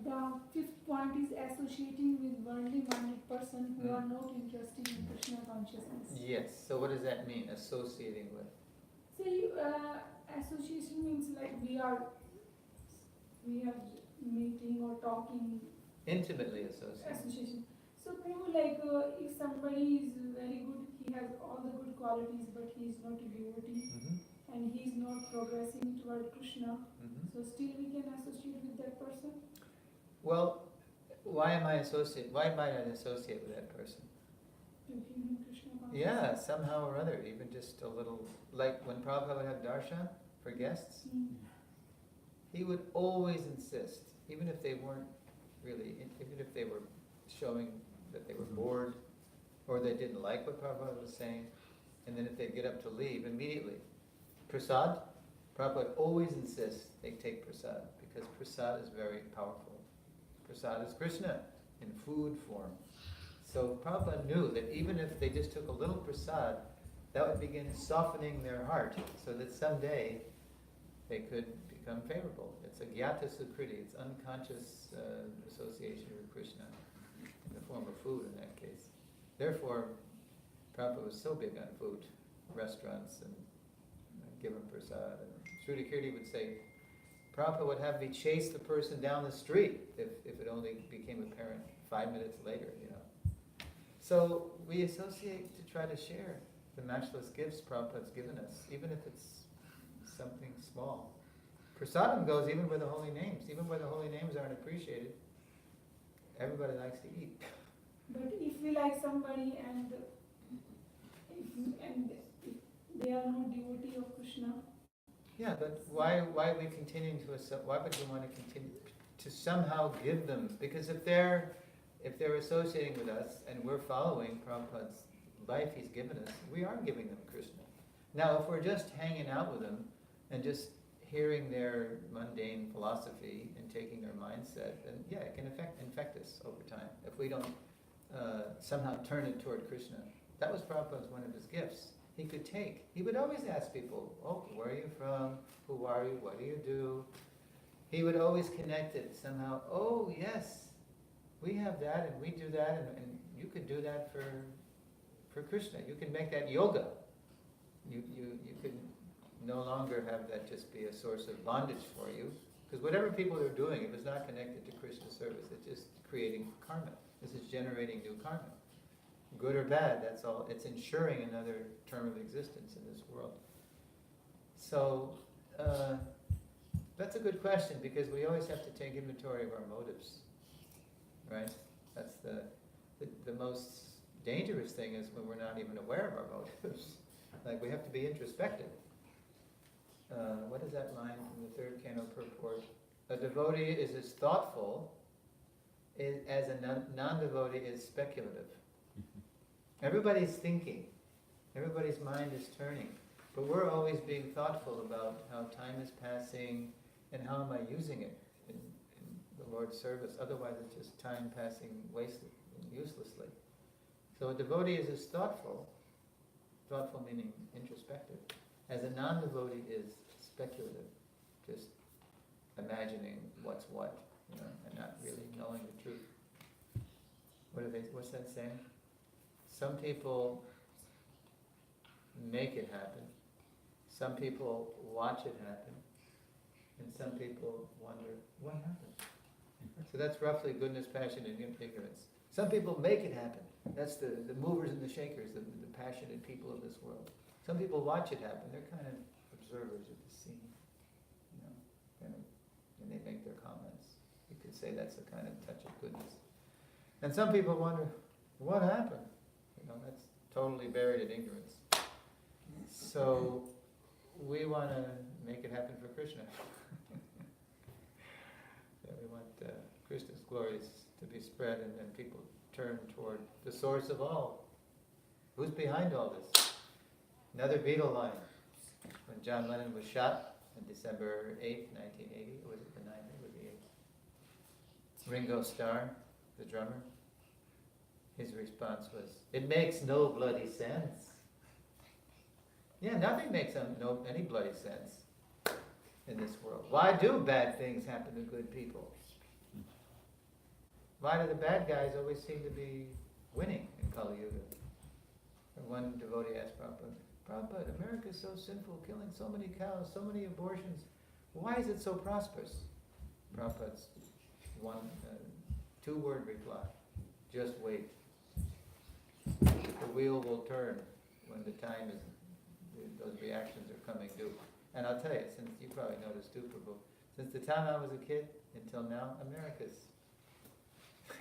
the 5th point is associating with worldly minded person who are not interested in Krishna consciousness. Yes, so what does that mean, associating with? So association means like we are meeting or talking. Intimately associated. Association. So Prabhu, like if somebody is very good, he has all the good qualities, but he is not a devotee Mm-hmm. and he is not progressing toward Krishna. Mm-hmm. So still we can associate with that person. Well, why might I associate with that person? To him in Krishna consciousness. Yeah, somehow or other, even just a little, like when Prabhupada would have darshan for guests, he would always insist, even if they weren't really, even if they were showing that they were bored or they didn't like what Prabhupada was saying, and then if they'd get up to leave, immediately, prasad, Prabhupada always insists they take prasad, because prasad is very powerful. Prasad is Krishna in food form. So Prabhupada knew that even if they just took a little prasad, that would begin softening their heart, so that someday they could become favorable. It's a gyata sukriti, it's unconscious association with Krishna in the form of food in that case. Therefore, Prabhupada was so big on food, restaurants, and give him prasad. And Shruti Kirti would say, Prabhupada would have me chase the person down the street if it only became apparent 5 minutes later, you know. So we associate to try to share the matchless gifts Prabhupada's given us, even if it's something small. Prasadam goes even where the holy names, even where the holy names aren't appreciated. Everybody likes to eat. But if we like somebody and if they are not devotee of Krishna, Yeah, but why are we continuing to why would we want to continue to somehow give them? Because if they're associating with us and we're following Prabhupada's life he's given us, we are giving them Krishna. Now, if we're just hanging out with them and just hearing their mundane philosophy and taking their mindset, then yeah, it can infect us over time if we don't somehow turn it toward Krishna. That was Prabhupada's one of his gifts. He could take. He would always ask people, oh, where are you from? Who are you? What do you do? He would always connect it somehow. Oh, yes, we have that and we do that, and you could do that for Krishna. You can make that yoga. You could no longer have that just be a source of bondage for you. Because whatever people are doing, if it's not connected to Krishna service, it's just creating karma. This is generating new karma. Good or bad, that's all. It's ensuring another term of existence in this world. So, that's a good question, because we always have to take inventory of our motives, right? That's the most dangerous thing is when we're not even aware of our motives. Like, we have to be introspective. What is that line from the third canto purport? A devotee is as thoughtful as a non-devotee is speculative. Everybody's thinking. Everybody's mind is turning. But we're always being thoughtful about how time is passing and how am I using it in the Lord's service. Otherwise it's just time passing uselessly. So a devotee is as thoughtful meaning introspective, as a non-devotee is speculative, just imagining what's what, you know, and not really knowing the truth. What's that saying? Some people make it happen, some people watch it happen, and some people wonder, what happened? So that's roughly goodness, passion, and ignorance. Some people make it happen. That's the movers and the shakers, the passionate people of this world. Some people watch it happen. They're kind of observers of the scene, you know, and they make their comments. You could say that's a kind of touch of goodness. And some people wonder, what happened? You know, that's totally buried in ignorance. So we want to make it happen for Krishna. Yeah, we want Krishna's glories to be spread, and then people turn toward the source of all. Who's behind all this? Another Beatle line. When John Lennon was shot on December 8th, 1980, or was it the 9th? It was the 8th. Ringo Starr, the drummer, his response was, "It makes no bloody sense." Yeah, nothing makes any bloody sense in this world. Why do bad things happen to good people? Why do the bad guys always seem to be winning in Kali Yuga? And one devotee asked Prabhupada, Prabhupada, America is so sinful, killing so many cows, so many abortions. Why is it so prosperous? Prabhupada's two-word reply, just wait. The wheel will turn when the time is, those reactions are coming due. And I'll tell you, since you probably noticed too, Prabhu, since the time I was a kid until now,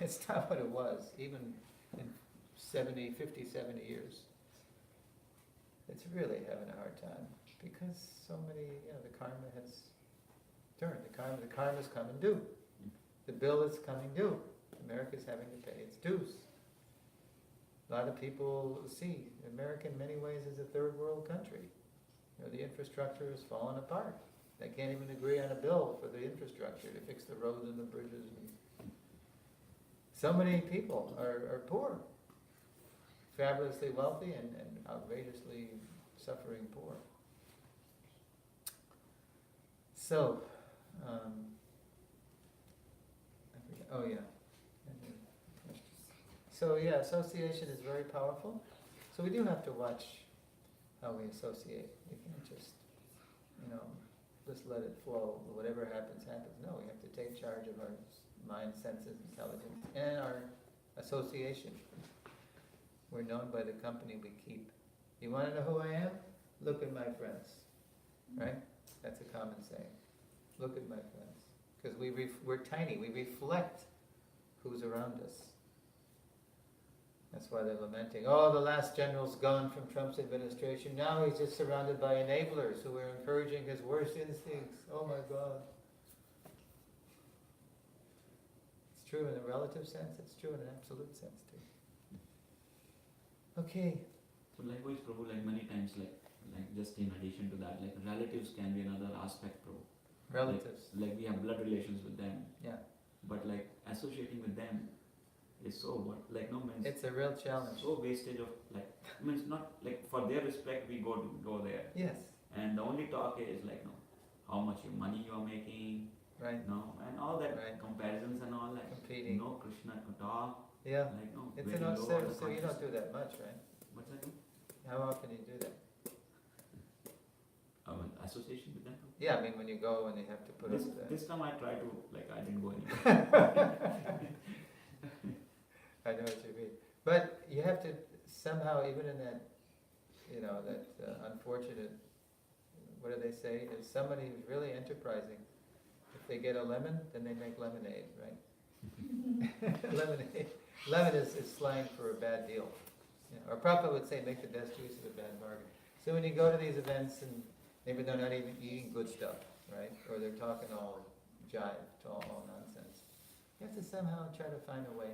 it's not what it was, even in 50, 70 years. It's really having a hard time, because so many, the karma has turned. The karma's coming due. The bill is coming due. America's having to pay its dues. A lot of people see America in many ways as a third world country. The infrastructure has fallen apart. They can't even agree on a bill for the infrastructure to fix the roads and the bridges. And so many people are poor, fabulously wealthy and outrageously suffering poor. So, I forget, oh yeah. So yeah, association is very powerful. So we do have to watch how we associate. We can't just, just let it flow. Whatever happens, happens. No, we have to take charge of our mind, senses, intelligence, and our association. We're known by the company we keep. You want to know who I am? Look at my friends. Right? That's a common saying. Look at my friends. Because we're tiny. We reflect who's around us. That's why they're lamenting, oh, the last general's gone from Trump's administration. Now he's just surrounded by enablers who are encouraging his worst instincts. Oh my God. It's true in a relative sense. It's true in an absolute sense too. Okay. So likewise, Prabhu, like many times, like just in addition to that, like relatives can be another aspect, Prabhu. Relatives. Like we have blood relations with them. Yeah. But like associating with them is so what, like no means. It's a real challenge. So wastage of like, means not like for their respect we go there. Yes. And the only talk is like no, how much money you are making. Right. No, and all that Right. comparisons and all that. Competing. No Krishna talk. Yeah. Like no. It's very an low so, on the so you don't do conscious- that much, right? What's that? How often do you do that? Association with them. Yeah, I mean when you go and you have to put This, up this time I try to, like I didn't go anywhere. I know what you mean. But you have to somehow, even in that, that unfortunate, what do they say? Is somebody who's really enterprising. If they get a lemon, then they make lemonade, right? Lemonade. Lemon is slang for a bad deal. Or Prabhupada would say, make the best use of a bad bargain. So when you go to these events and maybe they're not even eating good stuff, right? Or they're talking all jive, all nonsense. You have to somehow try to find a way,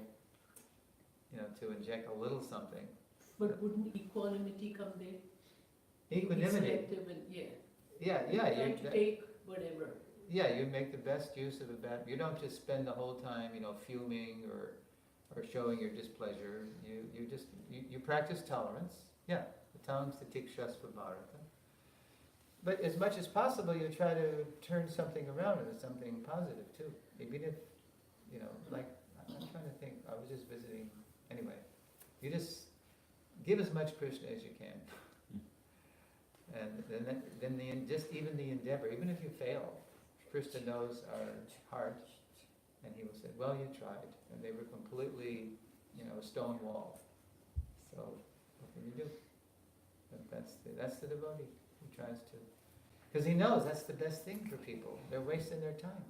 to inject a little something. But wouldn't equanimity come there? Be Equanimity. selective and, yeah. Yeah, Trying to take whatever. Yeah, you make the best use of a bad. You don't just spend the whole time, fuming or showing your displeasure. You practice tolerance. Yeah, the tolerance to tikshasva bharata. But as much as possible, you try to turn something around into something positive too. Even if, like I'm trying to think. I was just visiting. Anyway, you just give as much Krishna as you can, and then even the endeavor, even if you fail, Krishna knows our heart, and he will say, "Well, you tried," and they were completely, a stone wall. So what can you do? But that's the devotee who tries to, because he knows that's the best thing for people. They're wasting their time.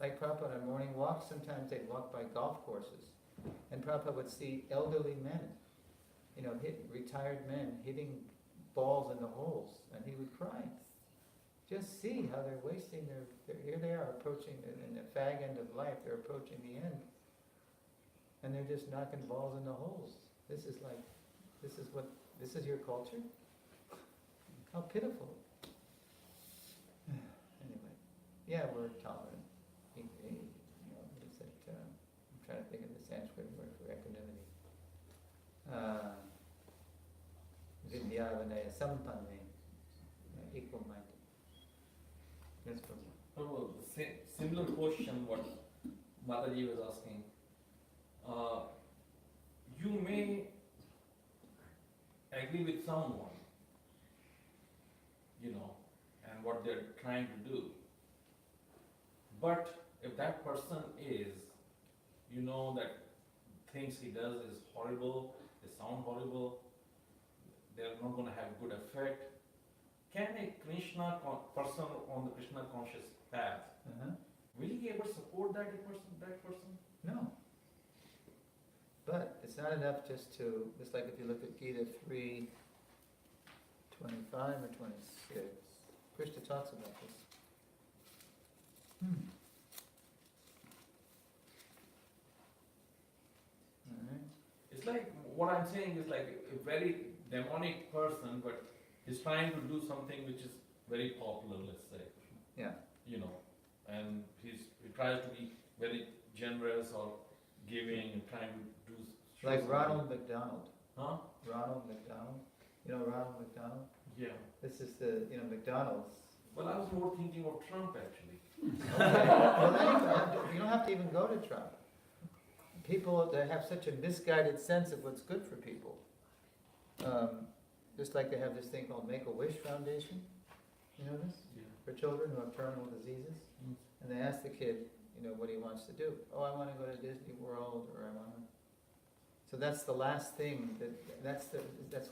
Like Prabhupada on morning walks, sometimes they'd walk by golf courses, and Prabhupada would see elderly men, retired men hitting balls in the holes, and he would cry. Just see how they're wasting here they are approaching, in the fag end of life, they're approaching the end, and they're just knocking balls in the holes. This is your culture? How pitiful. Anyway, yeah, we're tolerant. What is it? I'm trying to think of the Sanskrit word for equanimity. Vidyavanaya sampanne, equal-minded. Yes, Oh, similar question what Mataji was asking. You may agree with someone, and what they're trying to do. But if that person is, that things he does is horrible, they sound horrible, they're not going to have good effect, can a person on the Krishna conscious path, will he ever support that person? No. But it's not enough just like if you look at Gita 3:25 or 26, Krishna talks about this. Alright. It's like, what I'm saying is like a very demonic person, but he's trying to do something which is very popular, let's say. Yeah. You know, and he tries to be very generous or giving and trying to do. show Like something. Ronald McDonald. Huh? Ronald McDonald. You know Ronald McDonald? Yeah. This is the, McDonald's. Well, I was more thinking of Trump actually. Well, anyway, you don't have to even go to Trump. People that have such a misguided sense of what's good for people. Just like they have this thing called Make-A-Wish Foundation. You know this? Yeah. For children who have terminal diseases. Mm. And they ask the kid, what he wants to do. Oh, I want to go to Disney World, or I want to. So that's the last thing that's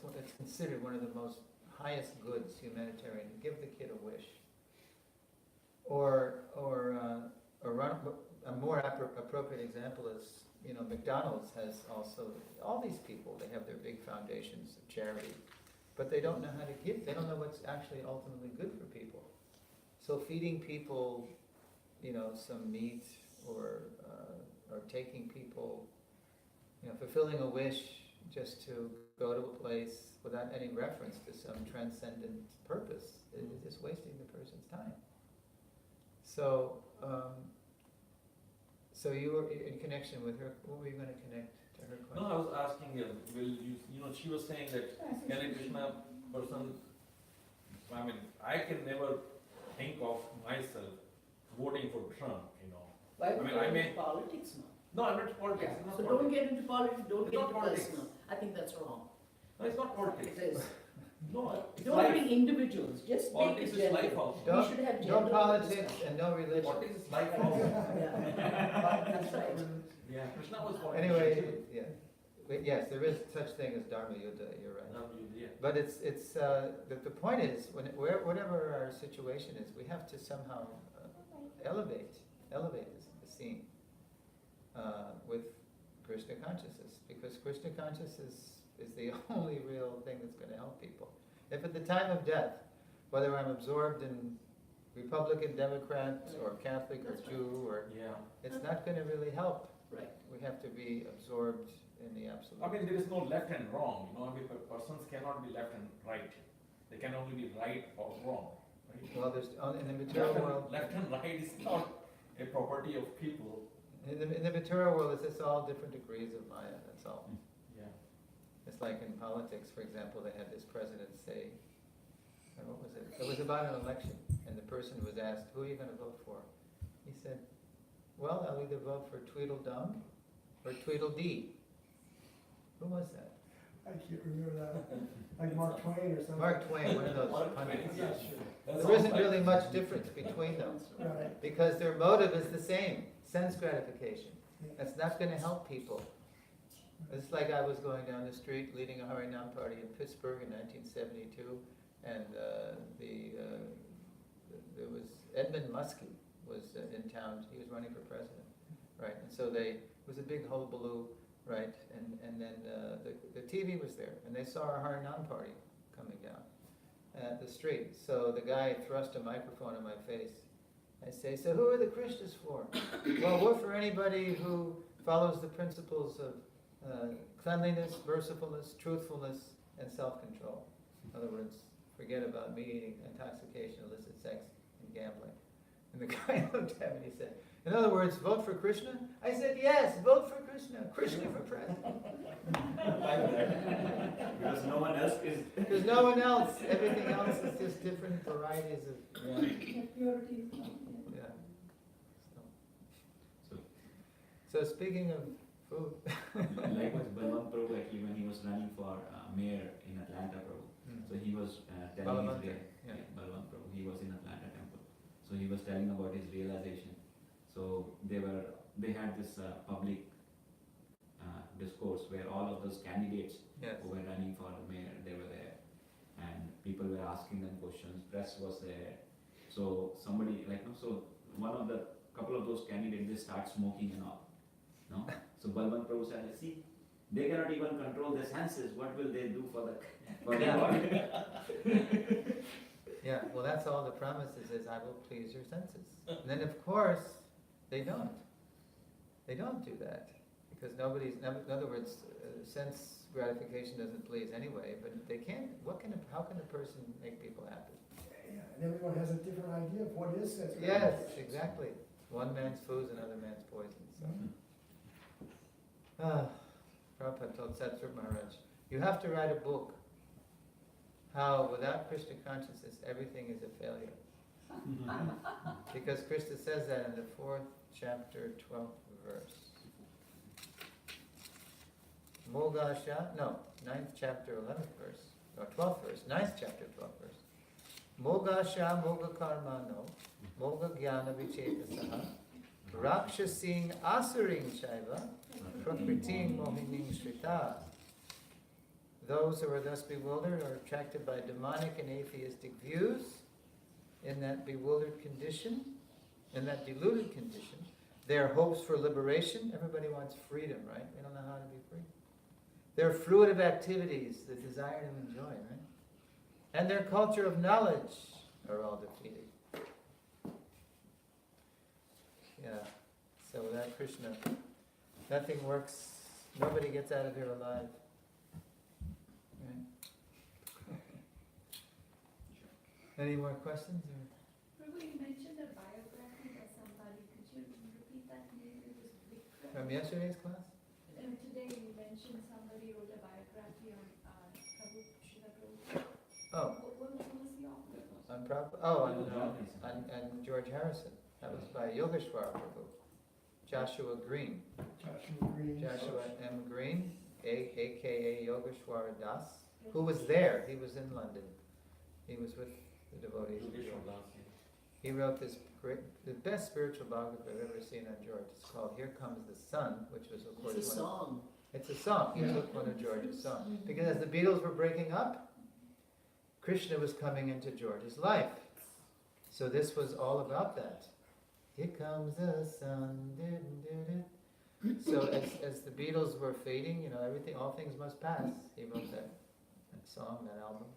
what it's considered one of the most highest goods, humanitarian. Give the kid a wish. Or a more appropriate example is, McDonald's has also all these people. They have their big foundations of charity, but they don't know how to give. They don't know what's actually ultimately good for people. So feeding people, some meat, or taking people, fulfilling a wish just to go to a place without any reference to some transcendent purpose is just wasting the person's time. So, so you were in connection with her. What were you going to connect to her question? No, I was asking her, will you, she was saying that Hare Krishna person, I mean, I can never think of myself voting for Trump, Why I would mean, you I get may- into politics now? No, I'm not politics, it's not So politics. don't get into politics, don't It's get not into politics. personal. I think that's wrong. No, it's not politics. It is. No, it's Don't life. bring individuals, just make Politics it is life general. also. We should have No general politics discussion. and no religion. Politics is life also. Yeah, that's right. Yeah, Krishna was politician Anyway, too. yeah. Yes, there is such thing as Dharma Yuddha, you're right. No, yeah. But the point is, whatever our situation is, we have to somehow elevate the scene with Krishna consciousness, because Krishna consciousness is the only real thing that's going to help people. If at the time of death, whether I'm absorbed in Republican, Democrat, or Catholic, or That's right. Jew, or Yeah. it's not going to really help. Right. We have to be absorbed in the absolute. I mean, there is no left and wrong, I mean, persons cannot be left and right. They can only be right or wrong, right? Well, there's in the material world. Left and right is not a property of people. In the material world, it's just all different degrees of Maya. That's all. Yeah. It's like in politics, for example, they had this president say, what was it? It was about an election, and the person was asked, "Who are you going to vote for?" He said, "Well, I'll either vote for Tweedledum or Tweedledee." Who was that? I can't remember that. Like Mark Twain or something. Mark Twain, one of those pundits. Yeah, sure. There isn't really much difference between them, Right. because their motive is the same: sense gratification. That's not going to help people. It's like I was going down the street leading a Harinam party in Pittsburgh in 1972, and there was Edmund Muskie was in town. He was running for president, right? And so it was a big hullabaloo, right? And then the TV was there, and they saw our Harinam party coming down at the street. So the guy thrust a microphone in my face. I say, "So who are the Krishnas for?" "Well, we're for anybody who follows the principles of cleanliness, mercifulness, truthfulness, and self-control. In other words, forget about meat eating, intoxication, illicit sex, and gambling." And the guy looked at me and he said, "In other words, vote for Krishna?" I said, "Yes, vote for Krishna. Krishna for president." Because no one else is. There's no one else. Everything else is just different varieties of, Purity. yeah. So, So speaking of food. likewise, Balwant Prabhu actually when he was running for mayor in Atlanta, Prabhu. So he was telling Balwant, his yeah. Balwant Prabhu, he was in Atlanta temple. So he was telling about his realization. So they had this public discourse where all of those candidates Yes. who were running for mayor, they were there, and people were asking them questions. Press was there. So somebody so one of the couple of those candidates, they start smoking and all. No, so Balwant Prabhu said, "See, they cannot even control their senses. What will they do for their body?" Yeah, well, that's all the promises is, "I will please your senses." And then, of course, they don't. They don't do that. Because in other words, sense gratification doesn't please anyway, but they can't, how can a person make people happy? Yeah, And everyone has a different idea of what is sensory. Yes, exactly. One man's food is another man's poison. So. Prabhupada told Satsur Maharaj, you have to write a book how without Krishna consciousness everything is a failure. Because Krishna says that in the 4th chapter, 12th verse. Mogasha, no, 9th chapter, 11th verse, or 12th verse, 9th chapter, 12th verse. Mogasha moga karmano, moga jnana vichetasaha, rakshasing asuring shaiva, prakriting mohining shrita. Those who are thus bewildered are attracted by demonic and atheistic views. In that bewildered condition, in that deluded condition, their hopes for liberation. Everybody wants freedom, right? We don't know how to be free. Their fruitive activities, the desire to enjoy, right? And their culture of knowledge are all defeated. Yeah. So without Krishna, nothing works. Nobody gets out of here alive. Right? Any more questions? Or? Prabhu, you mentioned a biography of somebody. Could you repeat that name? It was Vikram. From yesterday's class? Today you mentioned somebody wrote a biography on Prabhu, Srila Prabhu. Oh, What was the author? on George Harrison. That was by Yogeshwar Prabhu. Joshua Green. Joshua Green. Joshua M. Green, aka Yogeshwar Das, who was there. He was in London. He was with the devotees. He wrote this great, the best spiritual biography I've ever seen on George. It's called Here Comes the Sun, which was of course It's a song. It's a song. He took one of George's songs. Because as the Beatles were breaking up, Krishna was coming into George's life. So this was all about that. Here comes the sun. So as the Beatles were fading, you know, everything, all things must pass. He wrote that song, that album.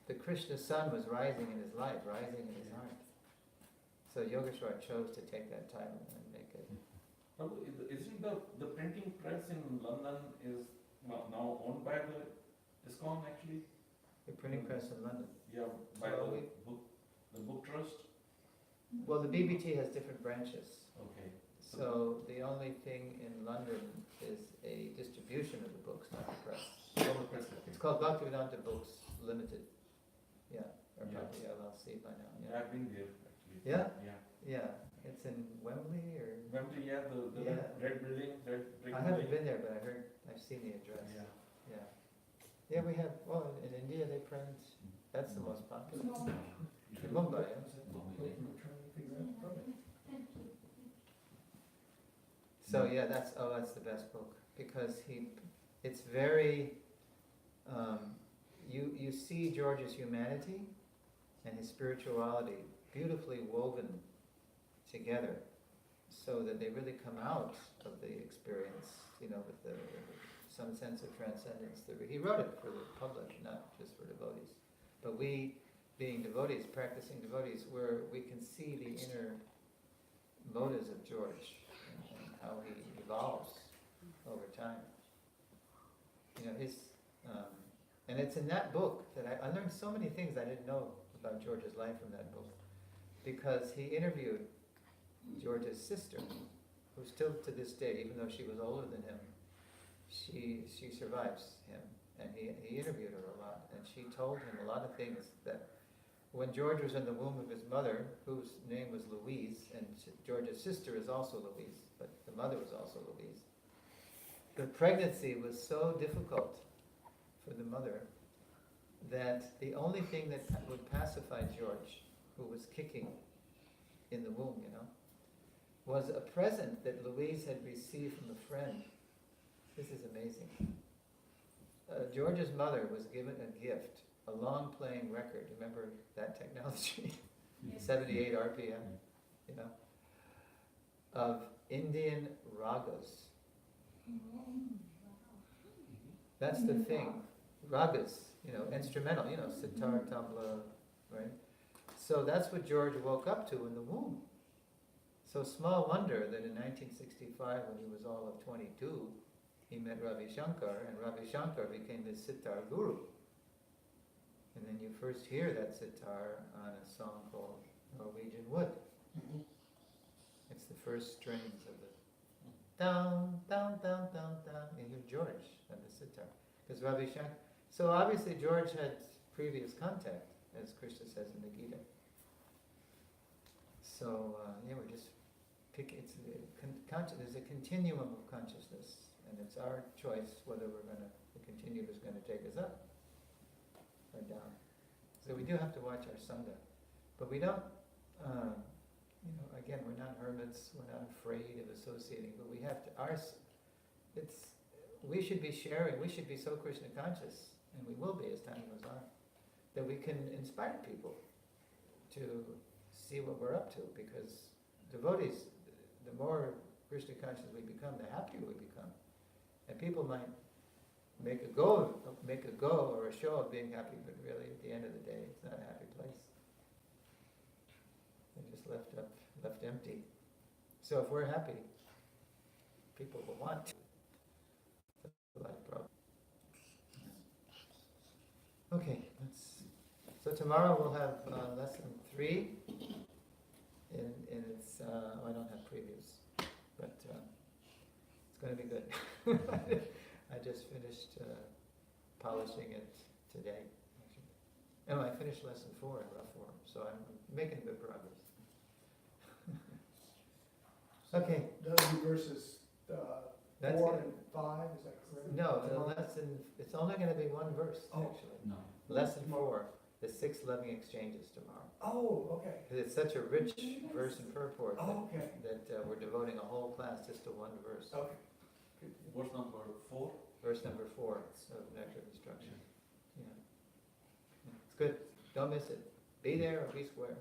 The Krishna sun was rising in his life, rising in his heart. So Yogeshwar chose to take that title and make it. Isn't the printing press in London is now owned by the ISKCON actually? The printing press in London. Yeah, by So the book trust? Well, the BBT has different branches. Okay. So the only thing in London is a distribution of the books, not the press. It's called Bhaktivedanta Books Limited. Yeah, or Yeah. probably LLC by now. Yeah, Yeah, I've been there actually. Yeah? Yeah. yeah. It's in Wembley, or Wembley, yeah, the Yeah. red building, red brick I haven't building. been there, but I've seen the address. Yeah. Yeah, yeah. We have. Well, in India they print. That's the most popular. In Mumbai. Yeah? So yeah, that's the best book because it's very. You see George's humanity and his spirituality beautifully woven together, so that they really come out of the experience, you know, with some sense of transcendence. He wrote it for the public, not just for devotees. But we, being devotees, practicing devotees, we can see the inner motives of George and how he evolves over time. You know, and it's in that book that I learned so many things I didn't know about George's life from that book, because he interviewed George's sister, who still to this day, even though she was older than him, she survives him, and he interviewed her a lot, and she told him a lot of things that when George was in the womb of his mother, whose name was Louise, and George's sister is also Louise, but the mother was also Louise. The pregnancy was so difficult for the mother that the only thing that would pacify George, who was kicking in the womb, you know, was a present that Louise had received from a friend. This is amazing. George's mother was given a gift, a long playing record. Remember that technology? 78 RPM, you know, of Indian ragas. That's the thing. Ragas, you know, instrumental, you know, sitar, tabla, right? So that's what George woke up to in the womb. So small wonder that in 1965, when he was all of 22, he met Ravi Shankar, and Ravi Shankar became his sitar guru. And then you first hear that sitar on a song called Norwegian Wood. It's the first strings of the down, down, down, down, down. You hear George on the sitar. Because Ravi Shankar. So obviously George had previous contact, as Krishna says in the Gita. So yeah, we're just it's there's a continuum of consciousness, and it's our choice whether the continuum is going to take us up or down. So we do have to watch our sangha, but we don't. Again, we're not hermits. We're not afraid of associating, but we have to. We should be sharing. We should be so Krishna conscious, and we will be as time goes on, that we can inspire people to see what we're up to. Because devotees, the more Krishna conscious we become, the happier we become. And people might make a go or a show of being happy, but really at the end of the day, it's not a happy place. They're just left empty. So if we're happy, people will want to. That's a lot of problem. Okay, so tomorrow we'll have lesson 3. And it's, I don't have previews, but it's going to be good. I just finished polishing it today. Oh, I finished lesson 4 in rough form, so I'm making good progress. Okay. That'll be verses 4 and 5, is that correct? No, it's only going to be one verse, actually. No. Lesson 4, the 6 loving exchanges tomorrow. Oh, okay. Because it's such a rich verse and purport that we're devoting a whole class just to one verse. Okay. What's number 4? Verse number 4 of Nectar of Instruction. Yeah. It's good. Don't miss it. Be there or be square.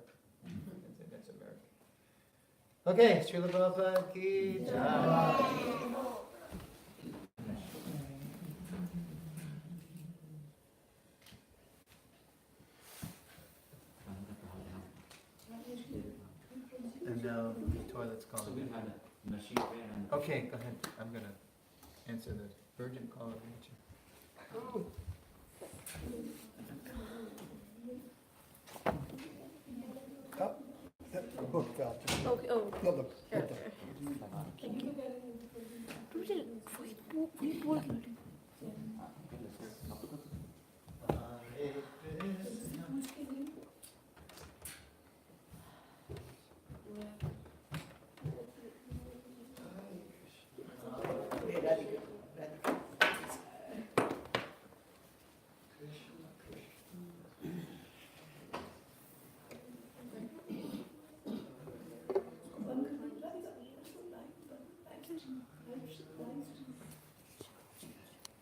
That's American. Okay, Srila Prabhupada ki jai. And now the toilet's So calling we me. had a Nashid prayer and Okay, go ahead. I'm going to answer the virgin call of nature. The book fell. Okay, oh, No, the